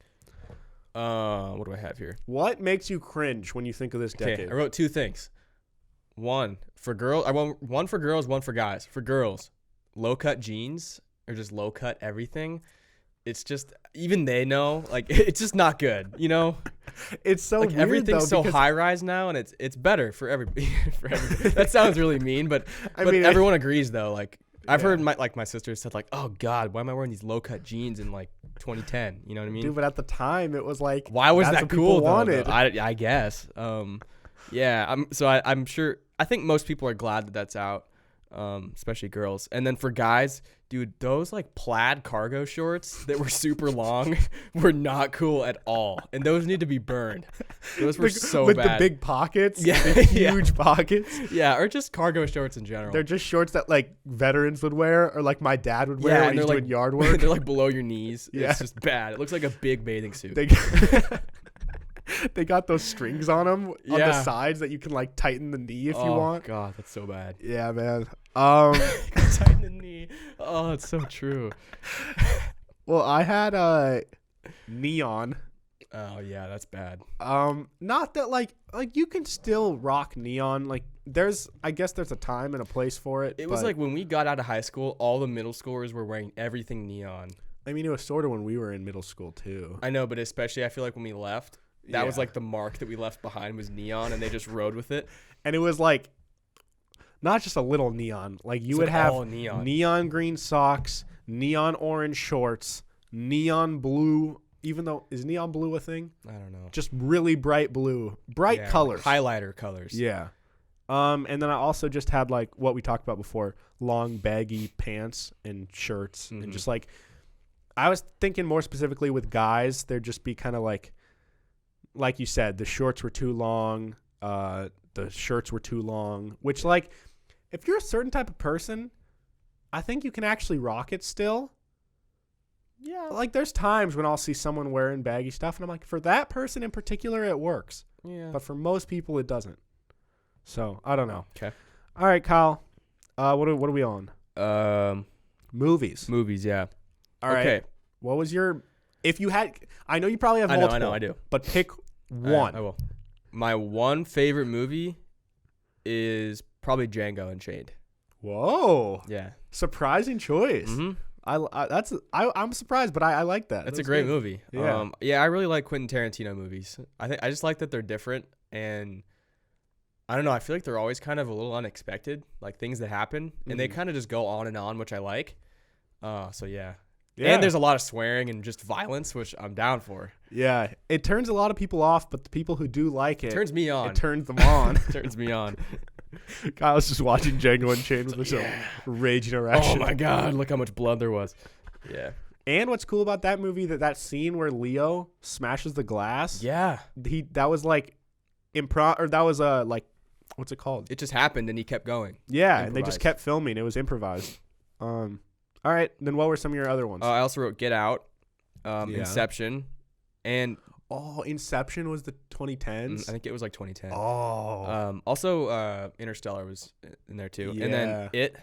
What do I have here? What makes you cringe when you think of this decade? I wrote two things. One for girls. I want one for girls, one for guys. For girls, low cut jeans or just low cut everything. It's just even they know like it's just not good. You know, it's so like weird, everything's so high rise now, and it's better for everybody. That sounds really mean, but everyone agrees though. Like. I've heard my sister said like, oh God, why am I wearing these low cut jeans in like 2010? You know what I mean? Dude, but at the time it was like, why was that cool? Wanted. I guess. Yeah. I'm sure. I think most people are glad that that's out, especially girls. And then for guys, dude, those like plaid cargo shorts that were super long were not cool at all, and those need to be burned. Those were so with bad. The big pockets, yeah, the huge pockets. Yeah, or just cargo shorts in general. They're just shorts that like veterans would wear, or like my dad would wear when he's doing yard work. They're like below your knees. Yeah. It's just bad. It looks like a big bathing suit. They got those strings on them on the sides that you can like tighten the knee if you want. Oh God, that's so bad. Yeah, man. Tighten the knee. Oh, it's so true. Well, I had neon. Oh yeah, that's bad. Not that like you can still rock neon. Like I guess there's a time and a place for it. It was like when we got out of high school, all the middle schoolers were wearing everything neon. I mean, it was sort of when we were in middle school too. I know, but especially I feel like when we left, that was like the mark that we left behind was neon, and they just rode with it. And it was like not just a little neon. Like you would have neon green socks, neon orange shorts, neon blue. Even though, is neon blue a thing? I don't know. Just really bright blue. Bright colors. Like highlighter colors. Yeah. And then I also just had like what we talked about before, long baggy pants and shirts. And just like, I was thinking more specifically with guys, there'd just be kind of like you said, the shorts were too long. The shirts were too long. Which like, if you're a certain type of person, I think you can actually rock it still. Yeah, like there's times when I'll see someone wearing baggy stuff, and I'm like, for that person in particular, it works. Yeah. But for most people, it doesn't. So I don't know. Okay. All right, Kyle. What are we on? Movies. Movies, yeah. All right. Okay. What was your? If you had, I know you probably have multiple. I know, I do. But pick one. I will. My one favorite movie is probably Django Unchained. Whoa. Yeah. Surprising choice. Mm-hmm. I'm surprised, but I like that. That's a great movie. Yeah. I really like Quentin Tarantino movies. I just like that they're different, and I don't know. I feel like they're always kind of a little unexpected, like things that happen, and they kind of just go on and on, which I like. So yeah. And there's a lot of swearing and just violence, which I'm down for. Yeah, it turns a lot of people off, but the people who do like it, turns me on. It turns them on. Turns me on. Kyle's just watching Django Unchained with some raging erection. Oh my God! Look how much blood there was. Yeah. And what's cool about that movie, that scene where Leo smashes the glass. Yeah. That was like improv, or that was like, what's it called? It just happened and he kept going. Yeah, and they just kept filming. It was improvised. All right, then what were some of your other ones? I also wrote Get Out, Inception, and Inception was the 2010s. I think it was like 2010. Also, Interstellar was in there too, yeah. And then It.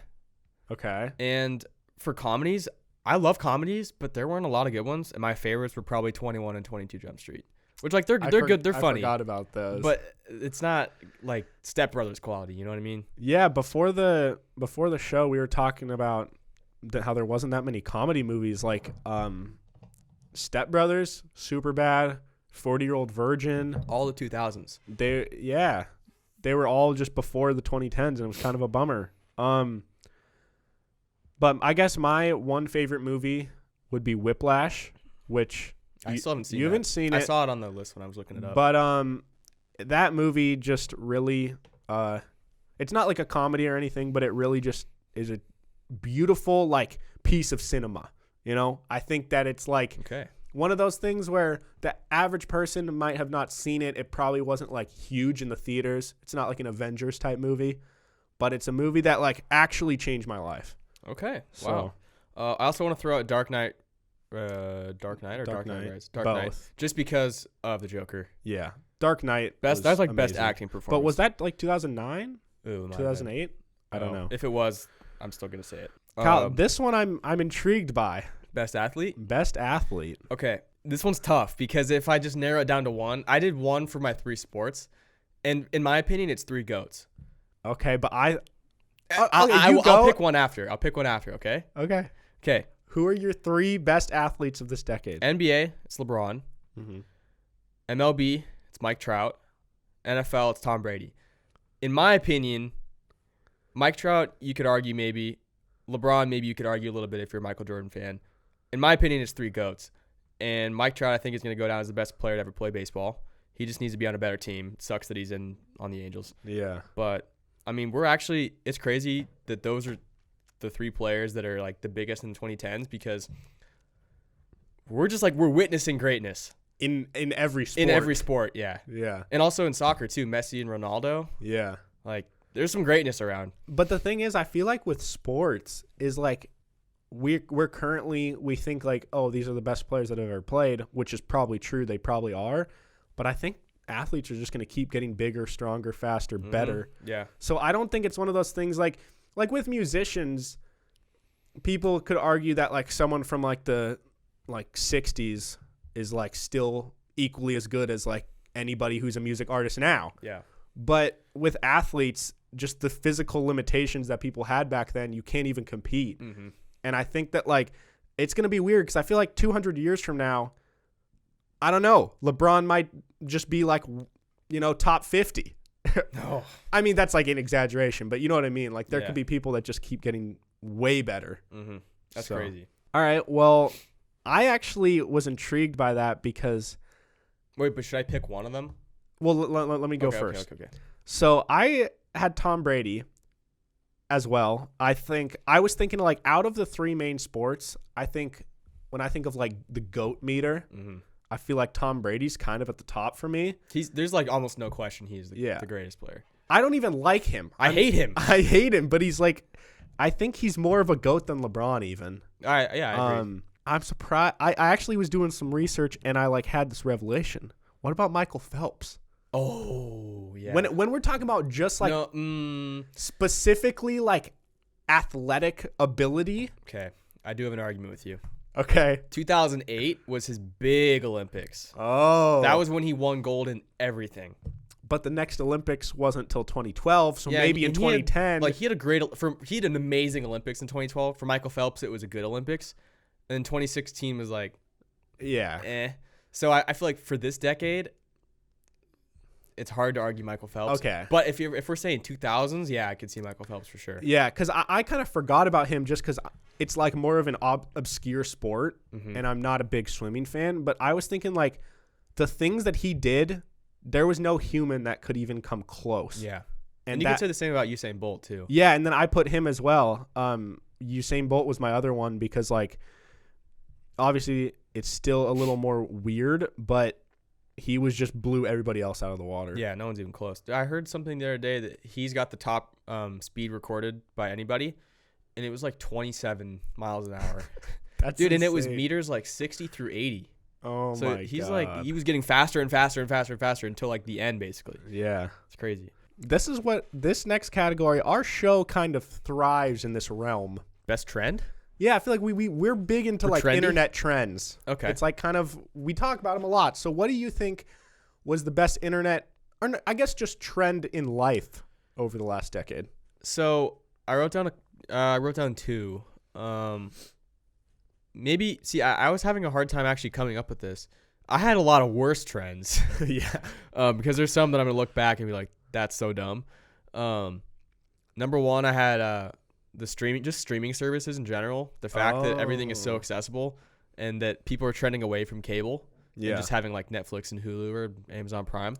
Okay. And for comedies, I love comedies, but there weren't a lot of good ones, and my favorites were probably 21 and 22 Jump Street, which like they're good, they're funny. I forgot about those, but it's not like Step Brothers quality. You know what I mean? Yeah. Before the show, we were talking about how there wasn't that many comedy movies like Step Brothers, Superbad, 40-Year-Old Virgin, all the 2000s. They were all just before the 2010s, and it was kind of a bummer. But I guess my one favorite movie would be Whiplash, which I still haven't seen. You haven't seen it. I saw it on the list when I was looking it up. But that movie just really it's not like a comedy or anything, but it really just is a beautiful like piece of cinema. You know, I think that it's like one of those things where the average person might have not seen it. It probably wasn't like huge in the theaters. It's not like an Avengers type movie, but it's a movie that like actually changed my life. Okay. Wow. I also want to throw out Dark Knight. Dark Knight Rises? Dark Knight. Just because of the Joker. Yeah. Dark Knight. That's like amazing. Best acting performance. But was that like 2009? Ooh, 2008? I don't know. If it was, I'm still gonna say it. Kyle, this one I'm intrigued by. Best athlete? Best athlete. Okay. This one's tough because if I just narrow it down to one, I did one for my 3 sports, and in my opinion, it's 3 GOATs. Okay, but I'll pick one after. Okay. Okay. Who are your 3 best athletes of this decade? NBA, it's LeBron. Mm-hmm. MLB, it's Mike Trout. NFL, it's Tom Brady. In my opinion, Mike Trout, you could argue maybe. LeBron, maybe you could argue a little bit if you're a Michael Jordan fan. In my opinion, it's 3 GOATs. And Mike Trout, I think, is going to go down as the best player to ever play baseball. He just needs to be on a better team. It sucks that he's on the Angels. Yeah. But, I mean, it's crazy that those are the 3 players that are, like, the biggest in the 2010s because we're just, like, we're witnessing greatness. In every sport. In every sport, yeah. Yeah. And also in soccer, too. Messi and Ronaldo. Yeah. Like, there's some greatness around. But the thing is, I feel like with sports is, like, we think, like, oh, these are the best players that have ever played, which is probably true. They probably are. But I think athletes are just going to keep getting bigger, stronger, faster, better. Yeah. So I don't think it's one of those things like with musicians, people could argue that like someone from like the like 60s is like still equally as good as like anybody who's a music artist now. Yeah. But with athletes, just the physical limitations that people had back then, you can't even compete. Mm-hmm. And I think that like it's going to be weird because I feel like 200 years from now, I don't know, LeBron might just be like, you know, top 50. No. I mean, that's like an exaggeration, but you know what I mean? Like there could be people that just keep getting way better. Mm-hmm. That's crazy. All right. Well, I actually was intrigued by that because. Wait, but should I pick one of them? Well, let me go first. Okay. So I had Tom Brady as well. I was thinking like out of the 3 main sports, I think when I think of like the GOAT meter, I feel like Tom Brady's kind of at the top for me. There's like almost no question he's the greatest player. I don't even like him. I hate him. I hate him, but he's like, I think he's more of a GOAT than LeBron even. I agree. I'm surprised. I actually was doing some research and I like had this revelation. What about Michael Phelps? Oh, yeah. When we're talking about just like specifically like athletic ability. Okay. I do have an argument with you. Okay. 2008 was his big Olympics. Oh. That was when he won gold in everything. But the next Olympics wasn't until 2012, so maybe in 2010. He had an amazing Olympics in 2012. For Michael Phelps, it was a good Olympics. And then 2016 was like, yeah. So I feel like for this decade, it's hard to argue Michael Phelps. Okay. But if we're saying 2000s, yeah, I could see Michael Phelps for sure. Yeah, because I kind of forgot about him just because it's like more of an obscure sport, and I'm not a big swimming fan. But I was thinking like the things that he did, there was no human that could even come close. Yeah. And you could say the same about Usain Bolt too. Yeah, and then I put him as well. Usain Bolt was my other one because like obviously it's still a little more weird, but he was just blew everybody else out of the water. Yeah, no one's even close. I heard something the other day that he's got the top speed recorded by anybody, and it was like 27 miles an hour. That's dude, insane. and it was meters like 60 through 80. Oh so my god. He's like he was getting faster and faster and faster and faster until like the end basically. Yeah. It's crazy. This is what this next category, our show kind of thrives in this realm. Best trend? Yeah, I feel like we're big into like trendy? internet trends. Okay. It's like kind of, we talk about them a lot. So what do you think was the best internet, or I guess just trend in life over the last decade? So I wrote down two. Maybe, see, I was having a hard time actually coming up with this. I had a lot of worse trends. Yeah. Because there's some that I'm going to look back and be like, that's so dumb. Number one, I had the streaming services in general. The fact that everything is so accessible and that people are trending away from cable. Yeah. And just having like Netflix and Hulu or Amazon Prime.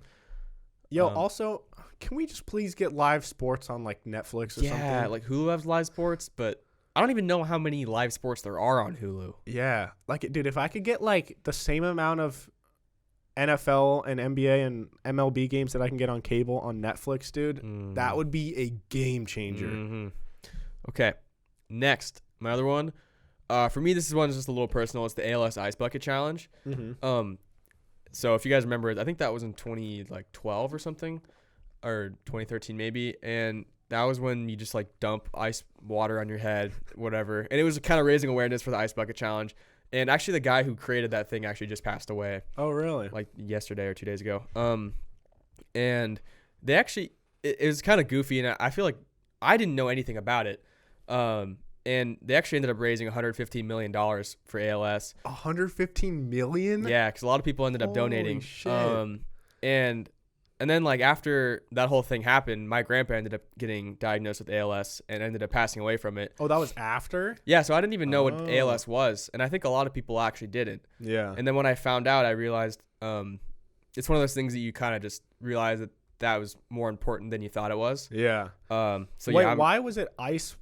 Yo, also, can we just please get live sports on like Netflix or something? Yeah, like Hulu has live sports, but I don't even know how many live sports there are on Hulu. Yeah. Like, dude, if I could get like the same amount of NFL and NBA and MLB games that I can get on cable on Netflix, dude, that would be a game changer. Mm-hmm. Okay. Next, my other one. For me, this is one that's just a little personal. It's the ALS Ice Bucket Challenge. Mm-hmm. So if you guys remember, I think that was in 2012 or something, or 2013 maybe, and that was when you just like dump ice water on your head, whatever. And it was kind of raising awareness for the Ice Bucket Challenge. And actually the guy who created that thing actually just passed away. Oh, really? Like yesterday or 2 days ago. And they actually, it was kind of goofy, and I feel like I didn't know anything about it. And they actually ended up raising $115 million for ALS. $115 million? Yeah, because a lot of people ended up donating. Shit. And then, like, after that whole thing happened, my grandpa ended up getting diagnosed with ALS and ended up passing away from it. Oh, that was after? Yeah, so I didn't even know what ALS was, and I think a lot of people actually didn't. Yeah. And then when I found out, I realized it's one of those things that you kind of just realize that was more important than you thought it was. Yeah. So wait, yeah, why was it ice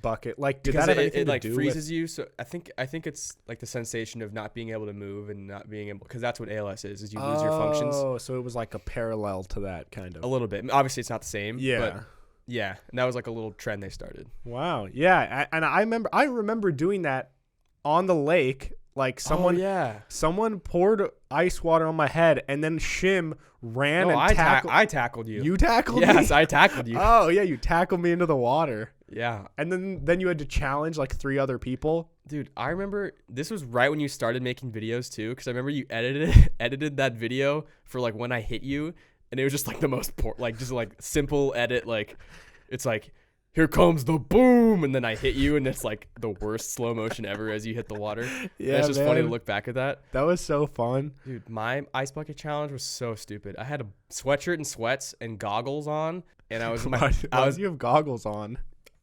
bucket? Like, did because that have anything it like to do freezes with... you. So I think it's like the sensation of not being able to move and not being able, because that's what ALS is you lose your functions. Oh, so it was like a parallel to that kind of. A little bit. Obviously, it's not the same. Yeah. But yeah, and that was like a little trend they started. Wow. Yeah, and I remember doing that on the lake. Like someone poured ice water on my head, and then Shim ran and tackled. I tackled you. You tackled me? Yes, I tackled you. Oh yeah, you tackled me into the water. Yeah. And then you had to challenge like 3 other people. Dude, I remember this was right when you started making videos too, because I remember you edited that video for like when I hit you, and it was just like the most just like simple edit. Like it's like, here comes the boom, and then I hit you, and it's like the worst slow motion ever as you hit the water. Yeah, it's just funny to look back at that. That was so fun. Dude, my ice bucket challenge was so stupid. I had a sweatshirt and sweats and goggles on, and I was why did you have goggles on?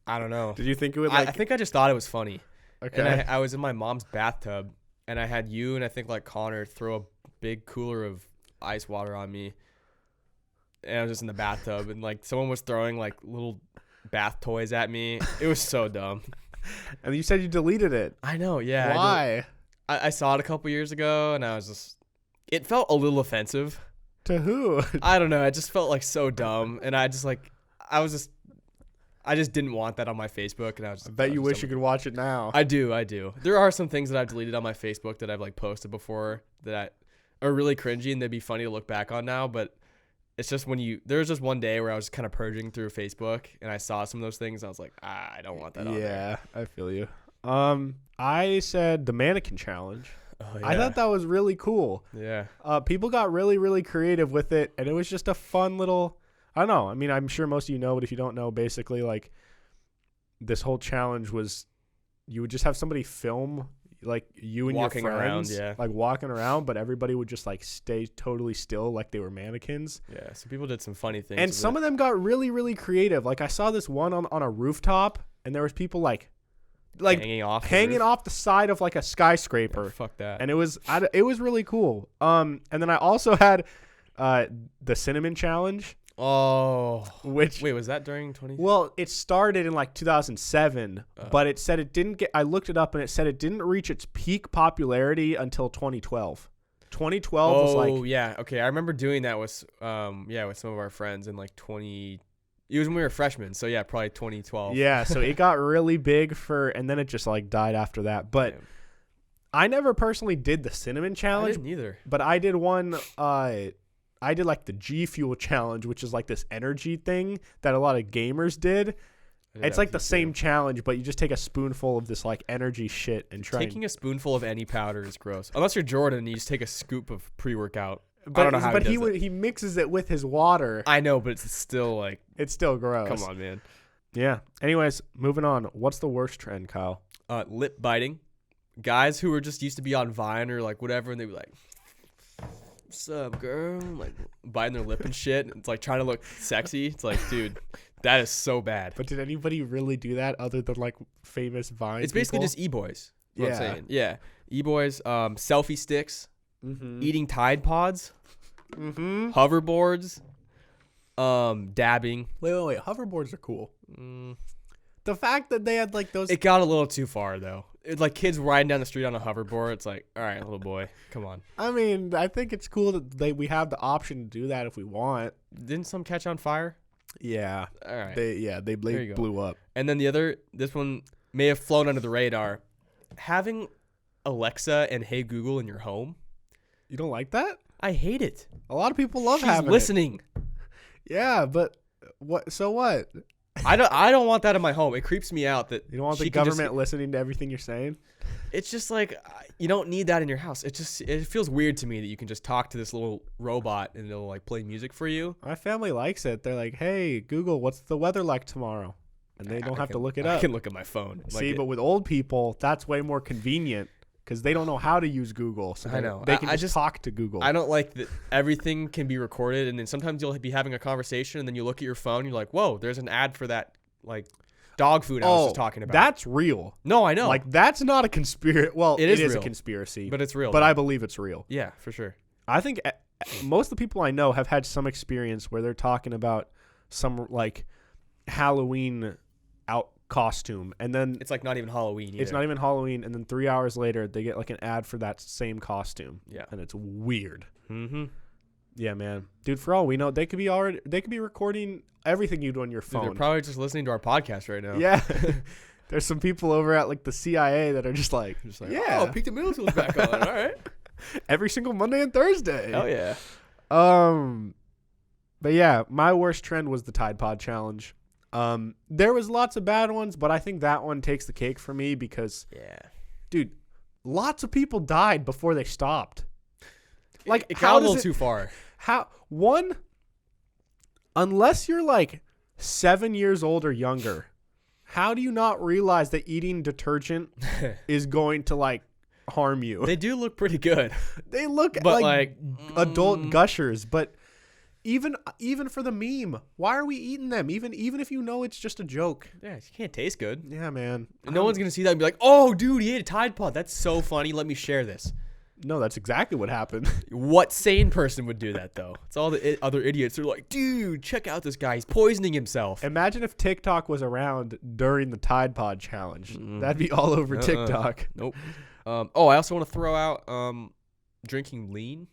I don't know. Did you think it would like... I think I just thought it was funny. Okay. And I was in my mom's bathtub, and I had you and I think like Connor throw a big cooler of ice water on me, and I was just in the bathtub, and like someone was throwing like little bath toys at me. It was so dumb. And you said you deleted it. I know, yeah. Why? I saw it a couple years ago, and I was just... It felt a little offensive. To who? I don't know. It just felt like so dumb, and I just didn't want that on my Facebook, and I was just... I bet you wish you could watch it now. I do. There are some things that I've deleted on my Facebook that I've like posted before that are really cringy, and they'd be funny to look back on now, but... It's just there was just one day where I was kind of purging through Facebook, and I saw some of those things, and I was like, I don't want that on there. Yeah, I feel you. I said the mannequin challenge. Oh, yeah. I thought that was really cool. Yeah. People got really, really creative with it, and it was just a fun little... I don't know. I mean, I'm sure most of you know, but if you don't know, basically, like, this whole challenge was... You would just have somebody film like you and walking your friends, around, yeah. like walking around, but everybody would just like stay totally still, like they were mannequins. Yeah, so people did some funny things. And some of them got really, really creative. Like I saw this one on a rooftop, and there was people like hanging off the side of like a skyscraper. Yeah, fuck that. And it was really cool. And then I also had the cinnamon challenge. Oh, wait, was that during 20? Well, it started in like 2007, but it said it didn't get. I looked it up, and it said it didn't reach its peak popularity until 2012. 2012 was like. Oh yeah, okay. I remember doing that with with some of our friends in like 20. It was when we were freshmen, so yeah, probably 2012. Yeah, so it got really big and then it just like died after that. But I never personally did the cinnamon challenge. I didn't either. But I did one. I did like the G Fuel challenge, which is like this energy thing that a lot of gamers did. It's like the same challenge, but you just take a spoonful of this like energy shit and try. Taking a spoonful of any powder is gross. Unless you're Jordan and you just take a scoop of pre-workout. But, I don't know how he mixes it with his water. I know, but it's still like. It's still gross. Come on, man. Yeah. Anyways, moving on. What's the worst trend, Kyle? Lip biting. Guys who were just used to be on Vine or like whatever, and they'd be like, "What's up, girl?" Like biting their lip and shit. It's like trying to look sexy. It's like, dude, that is so bad. But did anybody really do that other than like famous Vine? It's basically just e-boys. What I'm saying. Yeah, e-boys. Selfie sticks. Mm-hmm. Eating Tide Pods. Mm-hmm. Hoverboards. Dabbing. Wait. Hoverboards are cool. The fact that they had like those. It got a little too far though. It's like kids riding down the street on a hoverboard. It's like, all right, little boy, come on. I mean, I think it's cool that we have the option to do that if we want. Didn't some catch on fire? Yeah. All right. They blew up. And then this one may have flown under the radar. Having Alexa and Hey Google in your home. You don't like that? I hate it. A lot of people love She's having listening. it. Yeah, but what? So what? I don't want that in my home. It creeps me out that you don't want the government listening to everything you're saying. It's just like you don't need that in your house. It feels weird to me that you can just talk to this little robot and it'll like play music for you. My family likes it. They're like, "Hey, Google, what's the weather like tomorrow?" And they don't have to look it up. I can look at my phone. See, but with old people, that's way more convenient. Because they don't know how to use Google, so I know. They can just talk to Google. I don't like that everything can be recorded, and then sometimes you'll be having a conversation, and then you look at your phone, and you're like, "Whoa, there's an ad for that like dog food I was just talking about." That's real. No, I know. Like that's not a conspiracy. Well, it is a conspiracy, but it's real. But I believe it's real. Yeah, for sure. I think most of the people I know have had some experience where they're talking about some like Halloween out costume, and then it's like not even Halloween either. It's not even Halloween, and then 3 hours later they get like an ad for that same costume. Yeah, and it's weird. Mm-hmm. Yeah, man, dude. For all we know, they could be recording everything you do on your phone. Dude, they're probably just listening to our podcast right now. Yeah, there's some people over at like the CIA that are just like yeah, oh, Peak the Middle School's back on. All right, every single Monday and Thursday. Oh yeah. But yeah, my worst trend was the Tide Pod challenge. There was lots of bad ones, but I think that one takes the cake for me because, dude, lots of people died before they stopped. Like, it got a little too far. Unless you're like 7 years old or younger, how do you not realize that eating detergent is going to like harm you? They do look pretty good. They look like adult gushers, but even for the meme, why are we eating them? Even if you know it's just a joke. Yeah, it can't taste good. Yeah, man. No one's gonna see that and be like, "Oh, dude, he ate a Tide Pod. That's so funny. Let me share this." No, that's exactly what happened. What sane person would do that though? It's all the other idiots. They're like, "Dude, check out this guy. He's poisoning himself." Imagine if TikTok was around during the Tide Pod challenge. That'd be all over TikTok. Nope. I also want to throw out drinking lean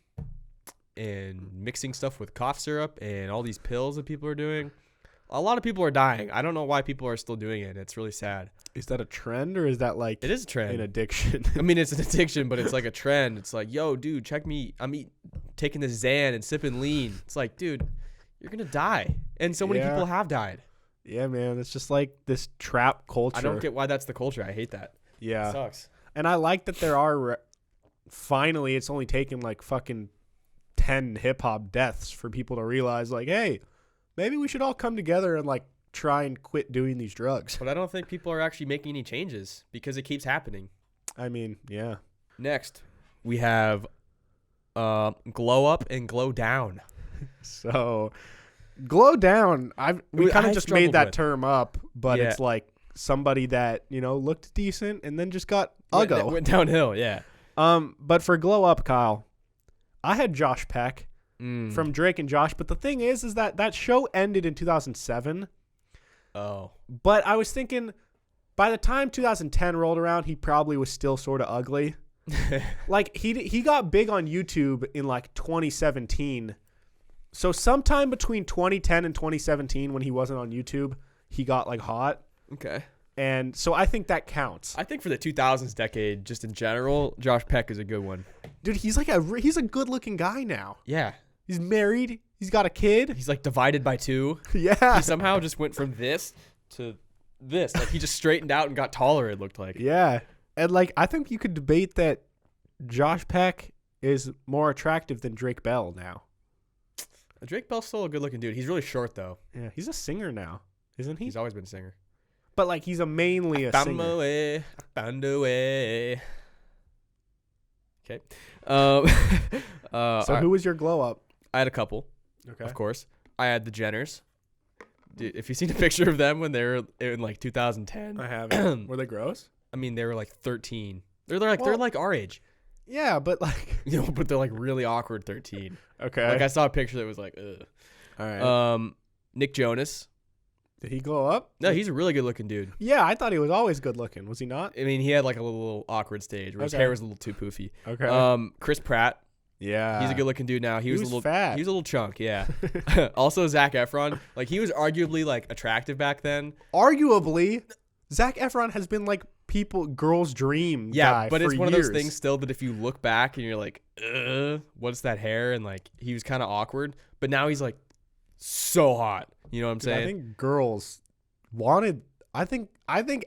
and mixing stuff with cough syrup and all these pills that people are doing. A lot of people are dying. I don't know why people are still doing it. It's really sad. Is that a trend or is that like it is a trend? An addiction? I mean, it's an addiction, but it's like a trend. It's like, yo, dude, check me. I'm taking this Xan and sipping lean. It's like, dude, you're going to die. And so many people have died. Yeah, man. It's just like this trap culture. I don't get why that's the culture. I hate that. Yeah. It sucks. And I like that there are finally, it's only taken like fucking 10 hip hop deaths for people to realize like, hey, maybe we should all come together and like try and quit doing these drugs. But I don't think people are actually making any changes because it keeps happening. I mean, yeah. Next, we have glow up and glow down. So, glow down. We kind of just made that term up, but it's like somebody that looked decent and then just got uggo. Went downhill. Yeah. But for glow up, Kyle, I had Josh Peck from Drake and Josh. But the thing is that show ended in 2007. Oh. But I was thinking, by the time 2010 rolled around, he probably was still sort of ugly. Like he got big on YouTube in like 2017. So sometime between 2010 and 2017, when he wasn't on YouTube, he got like hot. Okay. And so I think that counts. I think for the 2000s decade, just in general, Josh Peck is a good one. Dude, he's a good looking guy now. Yeah. He's married. He's got a kid. He's like divided by 2. Yeah. He somehow just went from this to this. Like he just straightened out and got taller, it looked like. Yeah. And like I think you could debate that Josh Peck is more attractive than Drake Bell now. Drake Bell's still a good looking dude. He's really short though. Yeah, he's a singer now, isn't he? He's always been a singer. But like he's mainly a singer. Found a way. Okay. So who was your glow up? I had a couple. Okay. Of course. I had the Jenners. Dude, if you seen a picture of them when they were in like 2010. I haven't. Were they gross? I mean, they were like 13. They're like our age. Yeah, but like but they're like really awkward 13. Okay. Like I saw a picture that was like, ugh. All right. Nick Jonas. Did he glow up? No, he's a really good looking dude. Yeah, I thought he was always good looking. Was he not? I mean, he had like a little awkward stage where his hair was a little too poofy. Okay. Chris Pratt. Yeah. He's a good looking dude now. He was a little fat. He was a little chunk, yeah. Also Zac Efron. Like he was arguably like attractive back then. Arguably, Zac Efron has been like girls' dream guy but for it's one years. of those things still that if you look back and you're like, what's that hair? And like he was kind of awkward, but now he's like so hot. You know what I'm saying? I think girls wanted. I think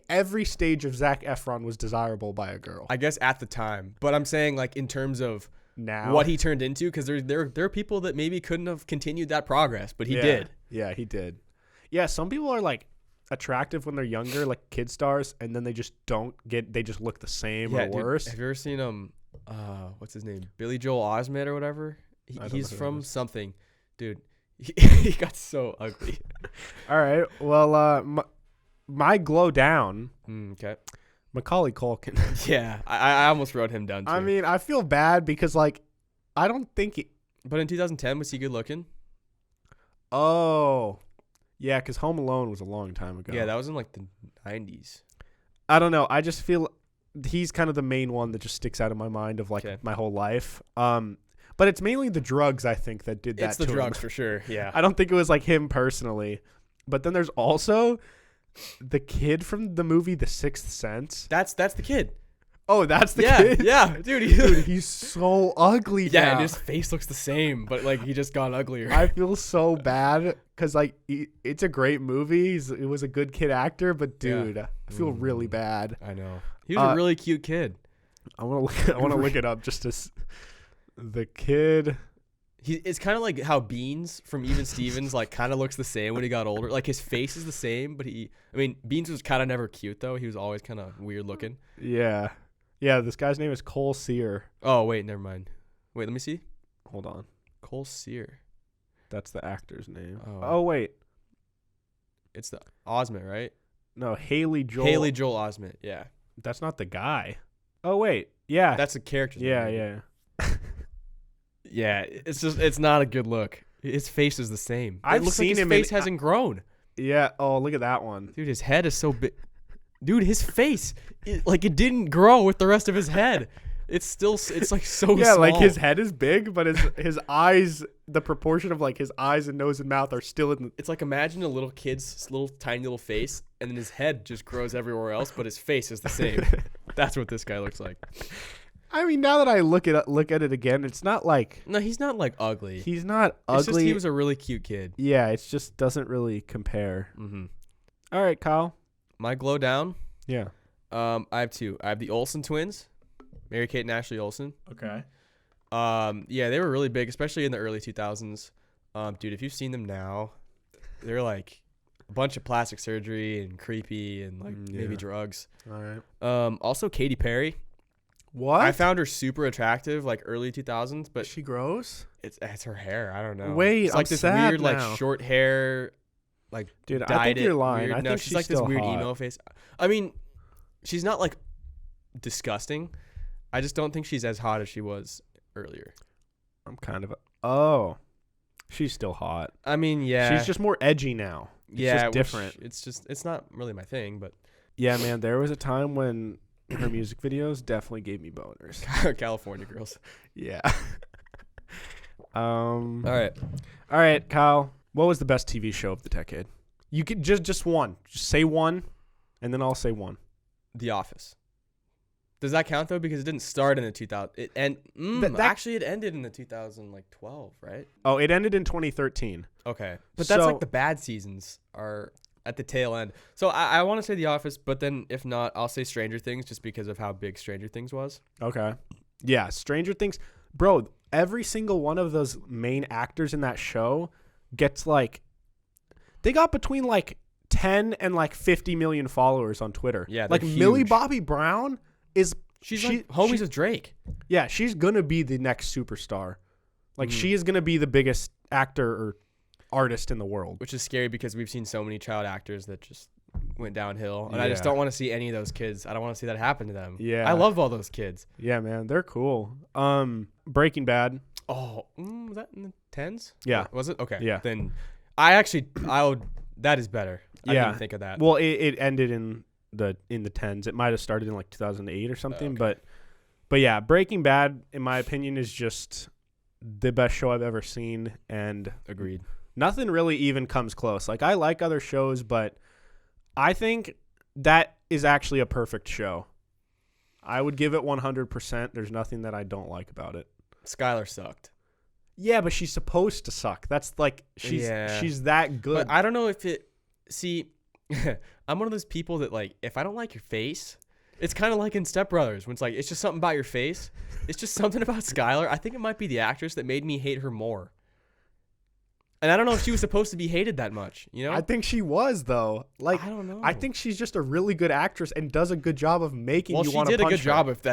every stage of Zac Efron was desirable by a girl. I guess at the time, but I'm saying like in terms of now what he turned into, because there are people that maybe couldn't have continued that progress, but he did. Yeah, he did. Yeah, some people are like attractive when they're younger, like kid stars, and then they just they just look the same or worse. Have you ever seen what's his name? Billy Joel Osment or whatever? He's from something. Dude, he got so ugly. All right. Well, my glow down. Okay. Macaulay Culkin. Yeah, I almost wrote him down too. I mean, I feel bad because like I don't think But in 2010, was he good looking? Oh. Yeah, because Home Alone was a long time ago. Yeah, that was in like the 90s. I don't know. I just feel he's kind of the main one that just sticks out in my mind of like my whole life. But it's mainly the drugs, I think, that did that to him. It's the drugs for sure, yeah. I don't think it was like him personally. But then there's also the kid from the movie The Sixth Sense. That's the kid. Oh, that's the kid? Yeah, dude. He's so ugly now. Yeah, and his face looks the same, but like he just got uglier. I feel so bad because like it's a great movie. It was a good kid actor, but dude, I feel really bad. I know. He was a really cute kid. I want to look it up just to the kid. It's kind of like how Beans from Even Stevens like kind of looks the same when he got older. Like his face is the same, but Beans was kind of never cute though. He was always kind of weird looking. Yeah. Yeah, this guy's name is Cole Sear. Oh, wait, never mind. Wait, let me see. Hold on. Cole Sear. That's the actor's name. Oh, wait. It's the Osment, right? No, Haley Joel Osment, yeah. That's not the guy. Oh, wait. Yeah. That's a character. Yeah. Yeah, it's not a good look. His face is the same. I've seen his him. His face hasn't grown. Yeah. Oh, look at that one. Dude, his head is so big. Dude, his face, it didn't grow with the rest of his head. It's like so small. Yeah, like his head is big, but his eyes, the proportion of like his eyes and nose and mouth are still in. It's like imagine a little kid's tiny little face, and then his head just grows everywhere else, but his face is the same. That's what this guy looks like. I mean, now that I look at it again, it's not like. No, he's not like ugly. He's not ugly. It's just he was a really cute kid. Yeah, it just doesn't really compare. Mm-hmm. All right, Kyle. My glow down. Yeah. I have 2. I have the Olsen twins, Mary-Kate and Ashley Olsen. Okay. Yeah, they were really big, especially in the early 2000s. Dude, if you've seen them now, they're like a bunch of plastic surgery and creepy and like maybe drugs. All right. Also Katy Perry. What? I found her super attractive, like early 2000s, but she gross. It's her hair. I don't know. Wait, it's I'm like this sad weird, now. like short hair, like dude. dyed I think you're lying. Weird. I No, think she's like this still weird hot. emo face. I mean, she's not like disgusting. I just don't think she's as hot as she was earlier. I'm kind of. Oh, she's still hot. I mean, yeah, she's just more edgy now. It's just different. It's not really my thing, but yeah, man. There was a time when her music videos definitely gave me boners. California girls. Yeah. All right, Kyle. What was the best TV show of the decade? You could just one. Just say one, and then I'll say one. The Office. Does that count though? Because it didn't start in the 2000. Actually, it ended in the 2012, right? Oh, it ended in 2013. Okay, but that's like the bad seasons are at the tail end. So I want to say The Office, but then if not, I'll say Stranger Things just because of how big Stranger Things was. Okay. Yeah, Stranger Things. Bro, every single one of those main actors in that show gets like, they got between like 10 and like 50 million followers on Twitter. Yeah, like huge. Millie Bobby Brown she's like homies with Drake. Yeah, she's gonna be the next superstar. Like she is gonna be the biggest actor or artist in the world. Which is scary because we've seen so many child actors that just went downhill, and I just don't want to see any of those kids. I don't want to see that happen to them. Yeah, I love all those kids. Yeah, man, they're cool. Breaking Bad. Oh, was that in the 10s? Yeah. Was it? Okay. Yeah. Then that is better. I didn't think of that. Well, it ended in the 10s. It might have started in like 2008 or something, okay. but yeah, Breaking Bad, in my opinion, is just the best show I've ever seen, and agreed. Nothing really even comes close. Like, I like other shows, but I think that is actually a perfect show. I would give it 100%. There's nothing that I don't like about it. Skylar sucked. Yeah, but she's supposed to suck. That's like she's that good. But I don't know if it. See, I'm one of those people that, like, if I don't like your face, it's kind of like in Step Brothers when it's like it's just something about your face. It's just something about Skylar. I think it might be the actress that made me hate her more. And I don't know if she was supposed to be hated that much, you know? I think she was, though. Like, I don't know. I think she's just a really good actress and does a good job of making you want to punch her. Well, she did a good job if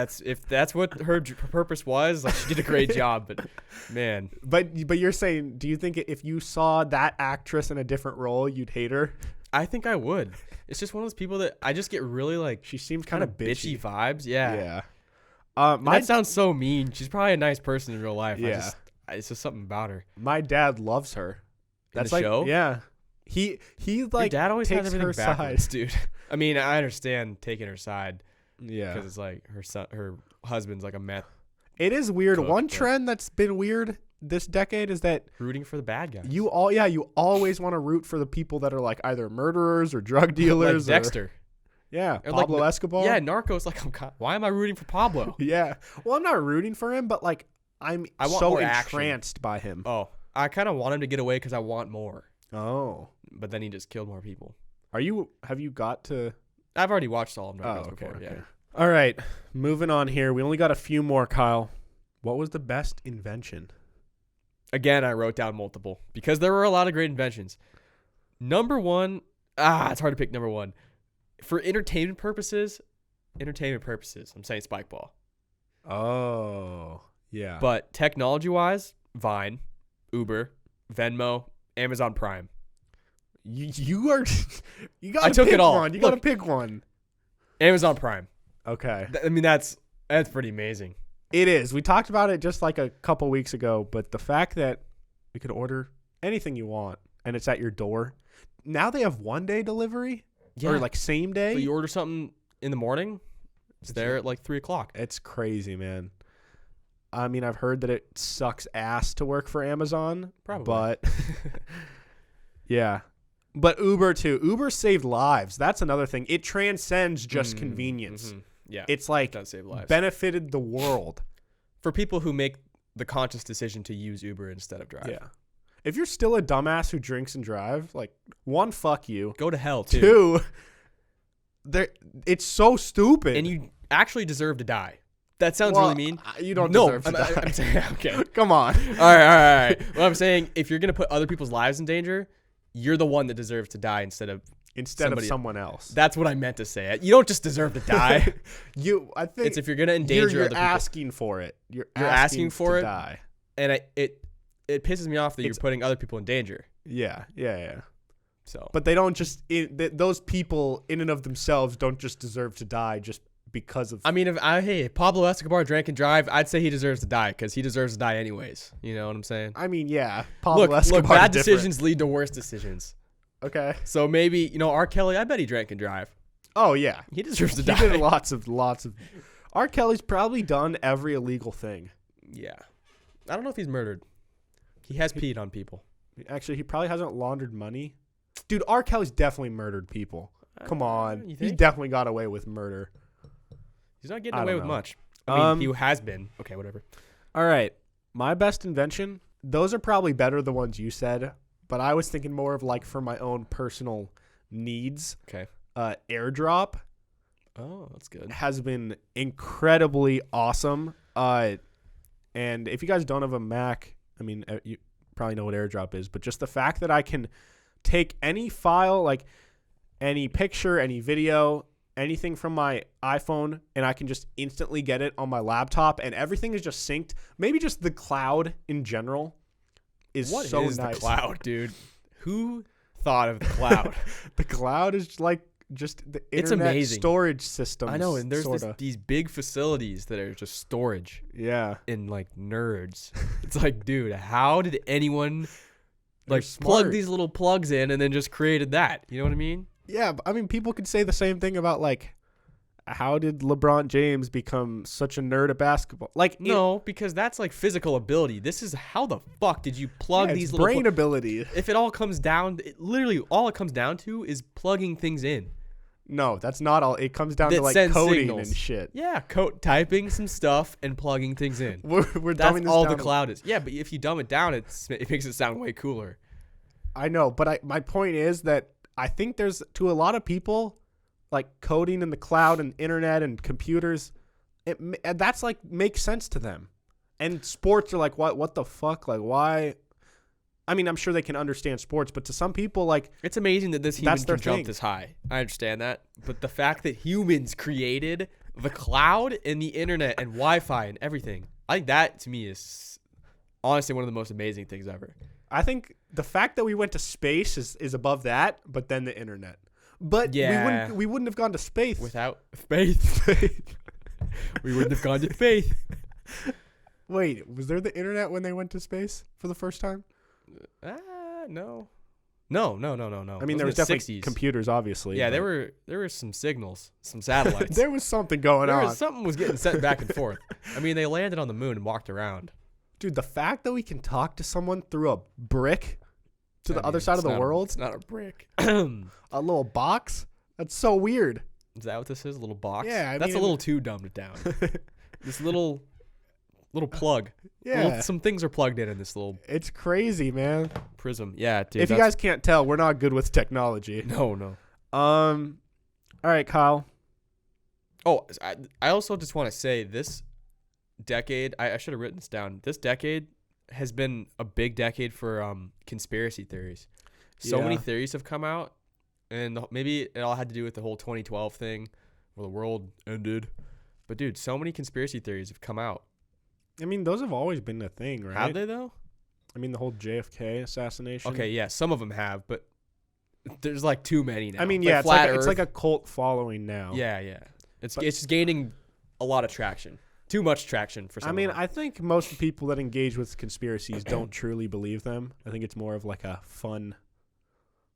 that's what her purpose was. Like, she did a great job, but man. But you're saying, do you think if you saw that actress in a different role, you'd hate her? I think I would. It's just one of those people that I just get really, like, she seems kind of bitchy vibes. Yeah. Yeah. That sounds so mean. She's probably a nice person in real life. Yeah. It's just something about her. My dad loves her. That's the show? Yeah. He like, your dad always takes has everything her backwards, side. dude. I mean, I understand taking her side. Yeah. Because it's like her husband's like a meth. It is weird. One trend that's been weird this decade is that rooting for the bad guys. You always want to root for the people that are like either murderers or drug dealers. Like Dexter. Yeah. Or Pablo like, Escobar. Yeah, Narcos. Like, why am I rooting for Pablo? Yeah. Well, I'm not rooting for him, but like I want so entranced by him. Oh, I kind of want him to get away because I want more. Oh. But then he just killed more people. Have you got to? I've already watched all of Narcos before. Okay. Yeah. All right. Moving on here. We only got a few more, Kyle. What was the best invention? Again, I wrote down multiple because there were a lot of great inventions. Number one, it's hard to pick number one. For entertainment purposes, I'm saying spike ball. Oh, yeah. But technology-wise, Vine, Uber, Venmo, Amazon Prime. You got I took pick it all. One. You got to pick one. Amazon Prime. Okay. I mean, that's pretty amazing. It is. We talked about it just like a couple weeks ago, but the fact that we could order anything you want and it's at your door. Now they have 1-day delivery or like same day. So you order something in the morning, it's there at like 3:00. It's crazy, man. I mean, I've heard that it sucks ass to work for Amazon. Probably. But yeah. But Uber too. Uber saved lives. That's another thing. It transcends just convenience. Mm-hmm. Yeah. It's like it does save lives. Benefited the world. For people who make the conscious decision to use Uber instead of Drive. Yeah. If you're still a dumbass who drinks and drive, like, one, fuck you. Go to hell, too. 2, it's so stupid. And you actually deserve to die. That sounds really mean. You don't deserve to die. I'm saying, okay. Come on. All right. Well, I'm saying if you're going to put other people's lives in danger, you're the one that deserves to die instead of instead of someone else. That's what I meant to say. You don't just deserve to die. I think it's if you're gonna endanger you're other people. asking for it. You're asking for to it. Die. And it pisses me off that you're putting other people in danger. Yeah. So, but they don't just those people in and of themselves don't just deserve to die just because of. I mean, if Pablo Escobar drank and drive, I'd say he deserves to die because he deserves to die anyways. You know what I'm saying? I mean, yeah. Pablo Escobar. Look, bad decisions lead to worse decisions. Okay. So maybe R. Kelly. I bet he drank and drive. Oh yeah, he deserves to die. He did lots of. R. Kelly's probably done every illegal thing. Yeah, I don't know if he's murdered. He has peed on people. Actually, he probably hasn't laundered money. Dude, R. Kelly's definitely murdered people. Come on, he's definitely got away with murder. He's not getting away with much. I mean, he has been. Okay, whatever. All right. My best invention, those are probably better the ones you said, but I was thinking more of like for my own personal needs. Okay. AirDrop. Oh, that's good. Has been incredibly awesome. And if you guys don't have a Mac, I mean, you probably know what AirDrop is, but just the fact that I can take any file, like any picture, any video, anything from my iPhone, and I can just instantly get it on my laptop, and everything is just synced. Maybe just the cloud in general is so nice. What is the cloud, dude? Who thought of the cloud? The cloud is like just the internet storage system. I know, and there's these big facilities that are just storage. Yeah. And like nerds. It's like, dude, how did anyone plug these little plugs in and then just created that? You know what I mean? Yeah, but I mean, people could say the same thing about like, how did LeBron James become such a nerd at basketball? Like, because that's like physical ability. This is how the fuck did you plug these little brain ability? If it all comes down, literally all it comes down to is plugging things in. No, that's not all. It comes down to like coding signals. And shit. Yeah, typing some stuff and plugging things in. That's all the cloud is. Yeah, but if you dumb it down, it makes it sound way cooler. I know, but my point is that I think there's, to a lot of people, like coding in the cloud and internet and computers, that's like makes sense to them. And sports are like, what the fuck? Like, why? I mean, I'm sure they can understand sports, but to some people, like, it's amazing that this human can jump this high. I understand that, but the fact that humans created the cloud and the internet and Wi-Fi and everything, I think that to me is honestly one of the most amazing things ever. I think the fact that we went to space is above that, but then the internet. But yeah, we wouldn't have gone to space without faith. We wouldn't have gone to faith. Wait, was there the internet when they went to space for the first time? No. I mean, there was definitely 60s. Computers, obviously. Yeah, there were some signals, some satellites. There was something going on. Something was getting sent back and forth. I mean, they landed on the moon and walked around. Dude, the fact that we can talk to someone through a brick to the other side of the world. It's not a brick. A little box? That's so weird. Is that what this is? A little box? Yeah. That's a little too dumbed down. This little plug. Yeah. Some things are plugged in this little. It's crazy, man. Prism. Yeah, dude. If you guys can't tell, we're not good with technology. No. All right, Kyle. Oh, I also just want to say this decade, I should have written this down. This decade has been a big decade for conspiracy theories. So many theories have come out, and maybe it all had to do with the whole 2012 thing where the world ended. But dude, so many conspiracy theories have come out. I mean, those have always been a thing, right? Have they though? I mean, the whole JFK assassination. Okay, yeah, some of them have, but there's like too many now. I mean, like it's like a cult following now. Yeah. It's just gaining a lot of traction. Too much traction for some. I mean, I think most people that engage with conspiracies don't truly believe them. I think it's more of like a fun,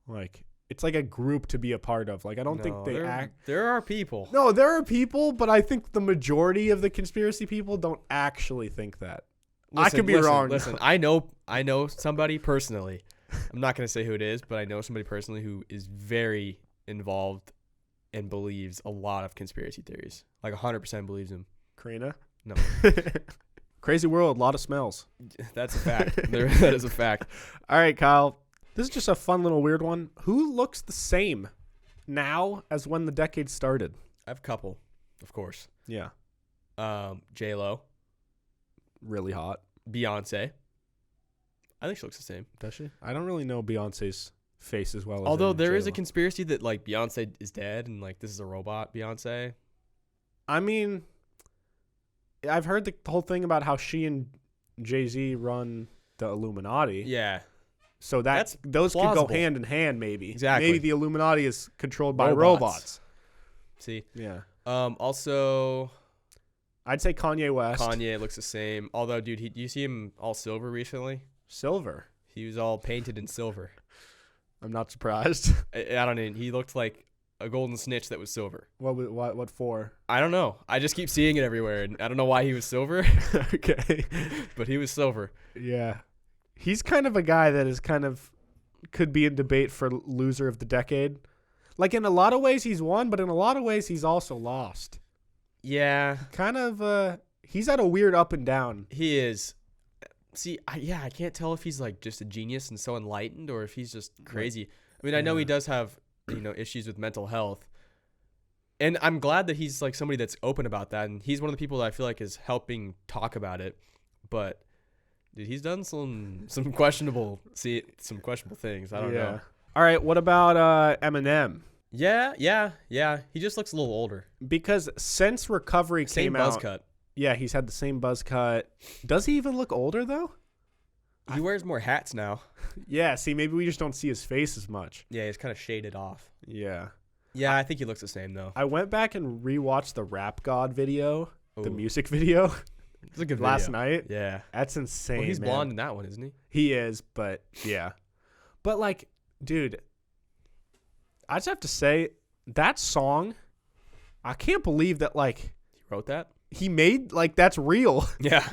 like, it's like a group to be a part of. Like, I don't think they act. There are people. No, there are people, but I think the majority of the conspiracy people don't actually think that. I could be wrong. Listen, I know somebody personally. I'm not going to say who it is, but I know somebody personally who is very involved and believes a lot of conspiracy theories. Like 100% believes them. Karina? No. Crazy world, a lot of smells. That's a fact. That is a fact. All right, Kyle. This is just a fun little weird one. Who looks the same now as when the decade started? I have a couple, of course. Yeah. J-Lo. Really hot. Beyonce. I think she looks the same. Does she? I don't really know Beyonce's face as well. Although there is a conspiracy that like Beyonce is dead and like this is a robot Beyonce. I mean, I've heard the whole thing about how she and Jay-Z run the Illuminati. Yeah. So those plausible. could go hand in hand, maybe. Exactly. Maybe the Illuminati is controlled by robots. See. Yeah. Also, I'd say Kanye West. Kanye looks the same. Although, dude, you see him all silver recently? Silver. He was all painted in silver. I'm not surprised. I don't know. He looked like a golden snitch that was silver. What for? I don't know. I just keep seeing it everywhere, and I don't know why he was silver. Okay. But he was silver. Yeah. He's kind of a guy that is could be in debate for loser of the decade. Like, in a lot of ways, he's won, but in a lot of ways, he's also lost. Yeah. He's at a weird up and down. He is. See, I can't tell if he's, like, just a genius and so enlightened or if he's just crazy. I mean, I know he does have, issues with mental health. And I'm glad that he's, like, somebody that's open about that. And he's one of the people that I feel like is helping talk about it. But, dude, he's done some questionable things. I don't know. All right, what about Eminem? Yeah. He just looks a little older. Because since Recovery came out, buzz cut. Yeah, he's had the same buzz cut. Does he even look older though? He wears more hats now. Yeah, see, maybe we just don't see his face as much. Yeah, he's kind of shaded off. Yeah. Yeah, I think he looks the same though. I went back and rewatched the Rap God video, the music video. It's a good last video. night. Yeah. That's insane. Well, he's man. blonde in that one, isn't he? He is, but yeah. But like, dude, I just have to say that song, I can't believe that like he wrote that. He made like that's real. Yeah.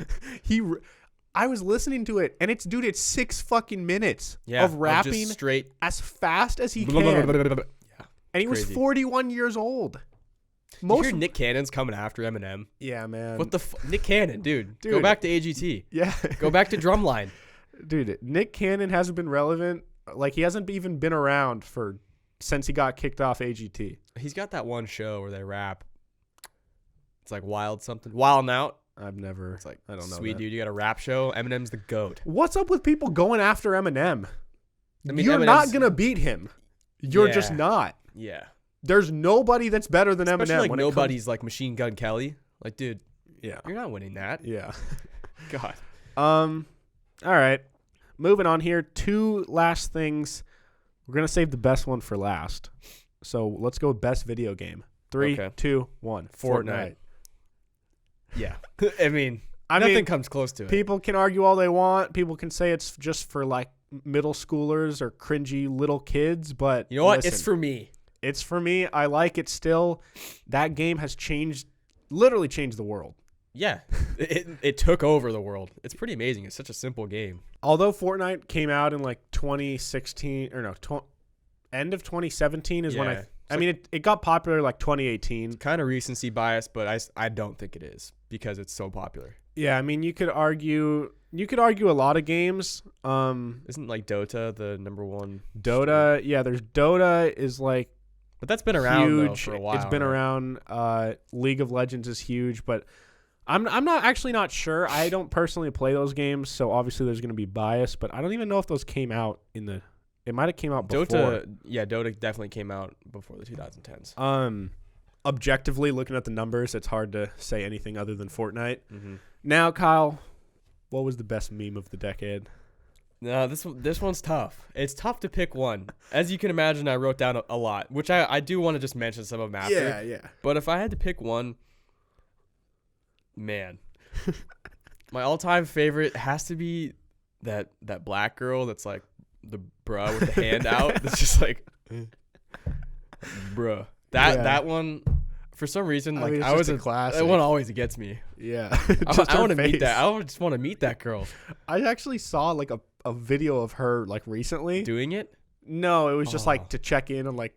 I was listening to it and it's 6 fucking minutes of rapping just straight as fast as he can. Yeah. And he was 41 years old. You hear Nick Cannon's coming after Eminem? Yeah, man. What the Nick Cannon, dude. Go back to AGT. Yeah. Go back to Drumline. Dude, Nick Cannon hasn't been relevant. Like, he hasn't even been around since he got kicked off AGT. He's got that one show where they rap. It's like Wild and Out. It's like, I don't know. Sweet dude, you got a rap show. Eminem's the GOAT. What's up with people going after Eminem? I mean, you're not going to beat him. You're just not. Yeah. There's nobody that's better than Especially Eminem. Like nobody's like Machine Gun Kelly. Like, dude, yeah, you're not winning that. Yeah. God. All right. Moving on here. 2 last things. We're going to save the best one for last. So let's go best video game. 3, 2, 1. Fortnite. Yeah. I mean, nothing comes close to it. People can argue all they want. People can say it's just for like middle schoolers or cringy little kids. But you know what? It's for me. It's for me. I like it still. That game has literally changed the world. Yeah. It took over the world. It's pretty amazing. It's such a simple game. Although Fortnite came out in like 2016 or no, end of 2017 is when it got popular like 2018. Kind of recency bias, but I don't think it is because it's so popular. Yeah, I mean, you could argue a lot of games. Isn't like Dota the number one? Dota, yeah, there's Dota is like, but that's been around though, for a while. It's been around. League of Legends is huge, but I'm not sure. I don't personally play those games, so obviously there's going to be bias. But I don't even know if those came out It might have came out before. Dota definitely came out before the 2010s. Objectively, looking at the numbers, it's hard to say anything other than Fortnite. Mm-hmm. Now, Kyle, what was the best meme of the decade? No, this one's tough. It's tough to pick one. As you can imagine, I wrote down a lot, which I do want to just mention some of them after. Yeah. But if I had to pick one, man, my all-time favorite has to be that black girl that's like the bruh with the hand out. That's just like, bruh. That one, for some reason, like I was a classic. That one always gets me. Yeah, I want to meet that. I just want to meet that girl. I actually saw like a video of her like recently doing it. No, it was just like to check in on like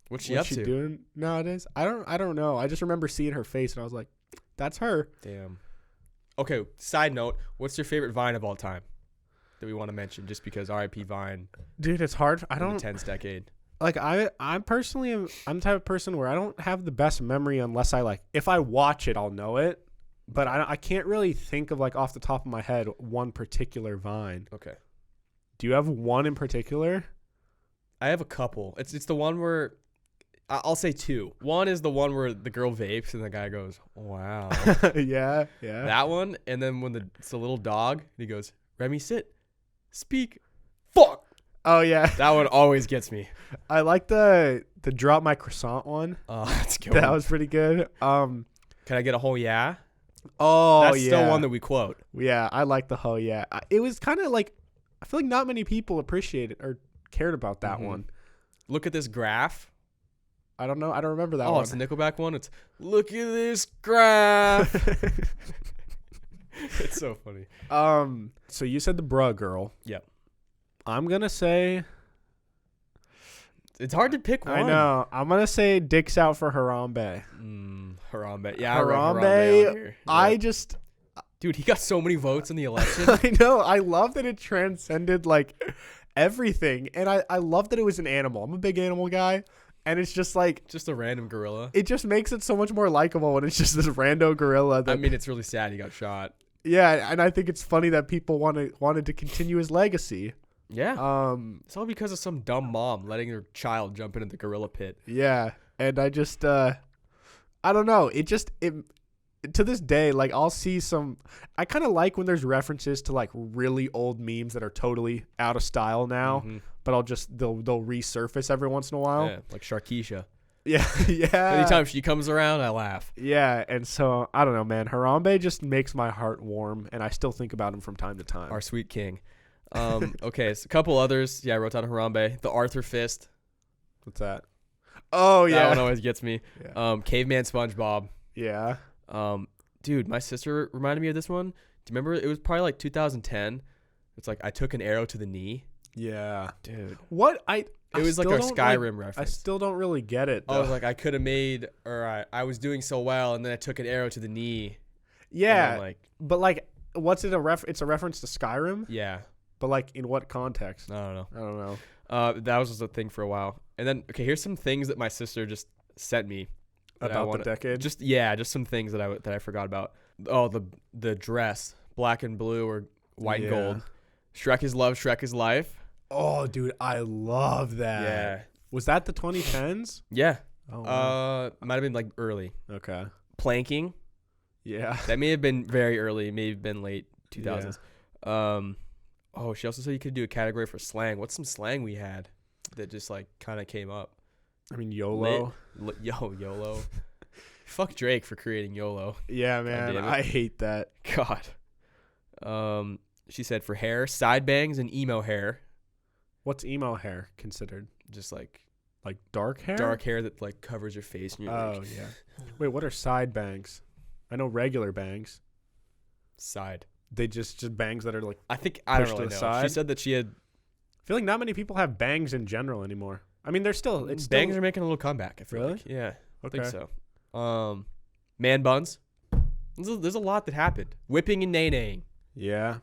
what's she up to doing nowadays. I don't know. I just remember seeing her face and I was like, that's her. Damn. Okay. Side note: what's your favorite Vine of all time that we want to mention? Just because R.I.P. Vine. Dude, it's hard. I don't. The 10th decade. Like I personally I'm the type of person where I don't have the best memory unless if I watch it, I'll know it. But I can't really think of like off the top of my head one particular Vine. Okay. Do you have one in particular? I have a couple. It's the one where I'll say two. One is the one where the girl vapes and the guy goes, "Wow." Yeah. That one, and then when it's a little dog, and he goes, "Remy, sit, speak, fuck." Oh yeah. That one always gets me. I like the drop my croissant one. Oh, that's good. That was pretty good. Can I get a whole yeah? Oh, that's still one that we quote. Yeah, I like the whole yeah. It was kind of like, I feel like not many people appreciated or cared about that one. Look at this graph. I don't know. I don't remember that one. Oh, it's the Nickelback one. It's look at this graph. It's so funny. So you said the bruh girl. Yep. I'm gonna say. It's hard to pick one. I know. I'm gonna say dicks out for Harambe. Harambe. Yeah, Harambe. I just. Dude, he got so many votes in the election. I know. I love that it transcended like everything, and I love that it was an animal. I'm a big animal guy. And it's just like... Just a random gorilla. It just makes it so much more likable when it's just this rando gorilla. I mean, it's really sad he got shot. Yeah, and I think it's funny that people wanted to continue his legacy. Yeah. It's all because of some dumb mom letting her child jump into the gorilla pit. Yeah, and I just... I don't know. It to this day, like, I'll see some... I kind of like when there's references to, like, really old memes that are totally out of style now. But they'll resurface every once in a while. Yeah, like Sharkeisha. Yeah. Anytime she comes around, I laugh. Yeah, and so, I don't know, man. Harambe just makes my heart warm, and I still think about him from time to time. Our sweet king. Okay, so a couple others. Yeah, I wrote down Harambe. The Arthur Fist. What's that? Oh, yeah. That one always gets me. Yeah. Caveman SpongeBob. Yeah. Dude, my sister reminded me of this one. Do you remember? It was probably like 2010. It's like, I took an arrow to the knee. Yeah. Dude. What? It was like a Skyrim reference. I still don't really get it, though. I was like, I could have made, or I was doing so well, and then I took an arrow to the knee. Yeah. But, like, what's it it's a reference to Skyrim? Yeah. But, like, in what context? I don't know. I don't know. That was just a thing for a while. And then, okay, here's some things that my sister just sent me. About the decade? Just some things that I forgot about. Oh, the dress, black and blue or white and gold. Shrek is love, Shrek is life. Oh, dude, I love that. Yeah. Was that the 2010s? Yeah. Oh, wow. Might have been like early. Okay. Planking. Yeah. That may have been very early, may have been late 2000s. Yeah. She also said you could do a category for slang. What's some slang we had that just like kind of came up? I mean, YOLO. YOLO. Fuck Drake for creating YOLO. Yeah, man. I hate that. God. She said for hair, side bangs and emo hair. What's emo hair considered? Just like dark hair? Dark hair that like covers your face. And you're yeah. Wait, what are side bangs? I know regular bangs. Side. They just bangs that are like I don't really know. Side. She said that she had. I feel like not many people have bangs in general anymore. I mean, bangs are making a little comeback. I feel like. Yeah, I think so. Man buns. There's a lot that happened. Whipping and nay-naying. Yeah.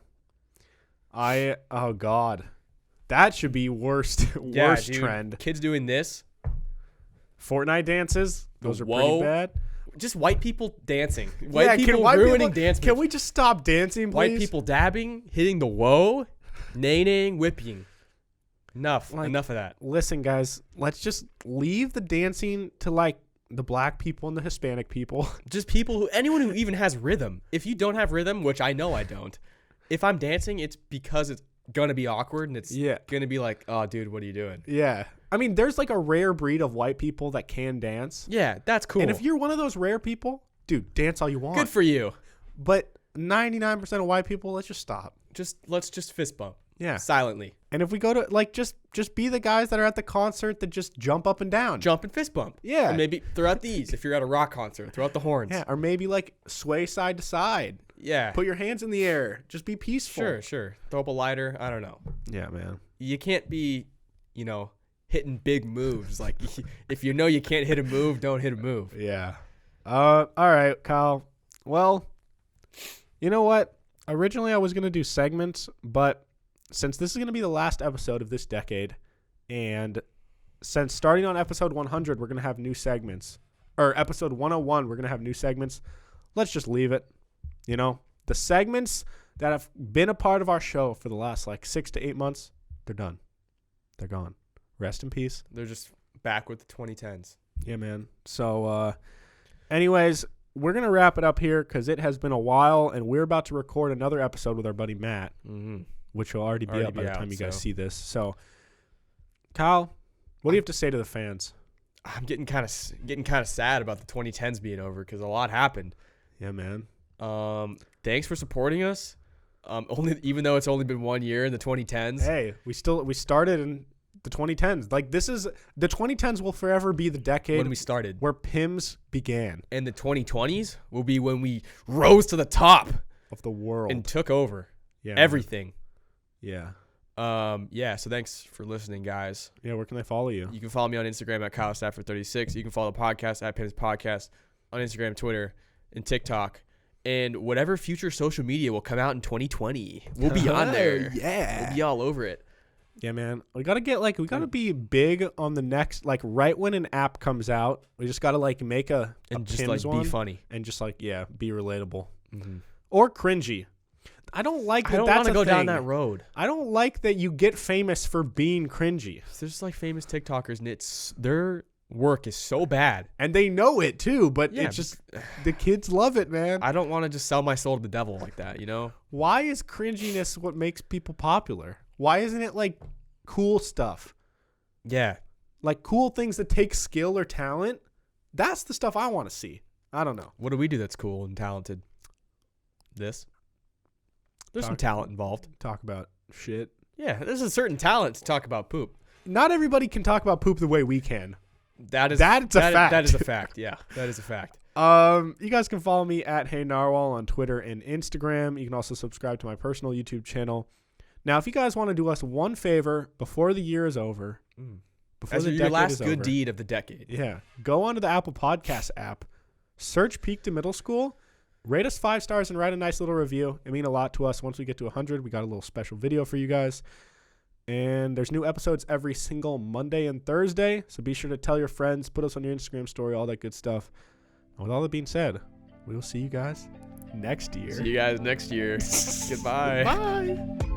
Oh God. That should be worst trend. Kids doing this. Fortnite dances. Those are pretty bad. Just white people dancing. White people ruining dance moves. Can we just stop dancing, please? White people dabbing, hitting the whoa, nay-naying, whipping. Enough of that. Listen, guys, let's just leave the dancing to like the black people and the Hispanic people. Just anyone who even has rhythm. If you don't have rhythm, which I know I don't, if I'm dancing, it's because it's gonna be awkward and it's gonna be like, oh, dude, what are you doing? Yeah. I mean, there's like a rare breed of white people that can dance. Yeah, that's cool. And if you're one of those rare people, dude, dance all you want. Good for you. But 99% of white people, let's just stop. Let's just fist bump. Yeah. Silently. And if we go to like just be the guys that are at the concert that just jump up and down. Jump and fist bump. Yeah. And maybe throw out these if you're at a rock concert. Throw out the horns. Yeah. Or maybe like sway side to side. Yeah. Put your hands in the air. Just be peaceful. Sure. Throw up a lighter. I don't know. Yeah, man. You can't be, hitting big moves. Like if you know you can't hit a move, don't hit a move. Yeah. All right, Kyle. Well, you know what? Originally I was going to do segments, but since this is going to be the last episode of this decade, and since starting on episode 100, we're going to have new segments, or episode 101, we're going to have new segments, let's just leave it. The segments that have been a part of our show for the last like 6 to 8 months, they're done. They're gone. Rest in peace. They're just back with the 2010s. Yeah, man. So, anyways, we're going to wrap it up here because it has been a while, and we're about to record another episode with our buddy Matt, which will already be up by the time you guys see this. So, Kyle, what do you have to say to the fans? I'm getting kind of sad about the 2010s being over because a lot happened. Yeah, man. Thanks for supporting us. Even though it's only been 1 year in the 2010s. Hey, we started in the 2010s. Like, the 2010s will forever be the decade when we started, where PIMS began, and the 2020s will be when we rose to the top of the world and took over everything. Yeah. So thanks for listening, guys. Yeah, where can they follow you? You can follow me on Instagram at KyleStafford36. You can follow the podcast at PIMS Podcast on Instagram, Twitter, and TikTok. And whatever future social media will come out in 2020, we'll be on there. Yeah. We'll be all over it. Yeah, man. We gotta be big on the next, like, right when an app comes out. We just gotta make a just PIMS be funny and just be relatable or cringy. I don't like that. I don't want to go down that road. I don't like that you get famous for being cringy. There's famous TikTokers, and their work is so bad, and they know it too. But it's just the kids love it, man. I don't want to just sell my soul to the devil like that. Why is cringiness what makes people popular? Why isn't it cool stuff? Yeah, cool things that take skill or talent. That's the stuff I want to see. I don't know. What do we do that's cool and talented? There's some talent involved. Talk about shit. Yeah, there's a certain talent to talk about poop. Not everybody can talk about poop the way we can. That's a fact. That is a fact. Yeah, that is a fact. You guys can follow me at Hey Narwhal on Twitter and Instagram. You can also subscribe to my personal YouTube channel. Now, if you guys want to do us one favor before the year is over, before the your last good over, deed of the decade, go onto the Apple Podcast app, search Peak to Middle School, rate us 5 stars, and write a nice little review. It means a lot to us. Once we get to 100, we got a little special video for you guys. And there's new episodes every single Monday and Thursday. So be sure to tell your friends, put us on your Instagram story, all that good stuff. And with all that being said, we will see you guys next year. See you guys next year. Goodbye. Bye.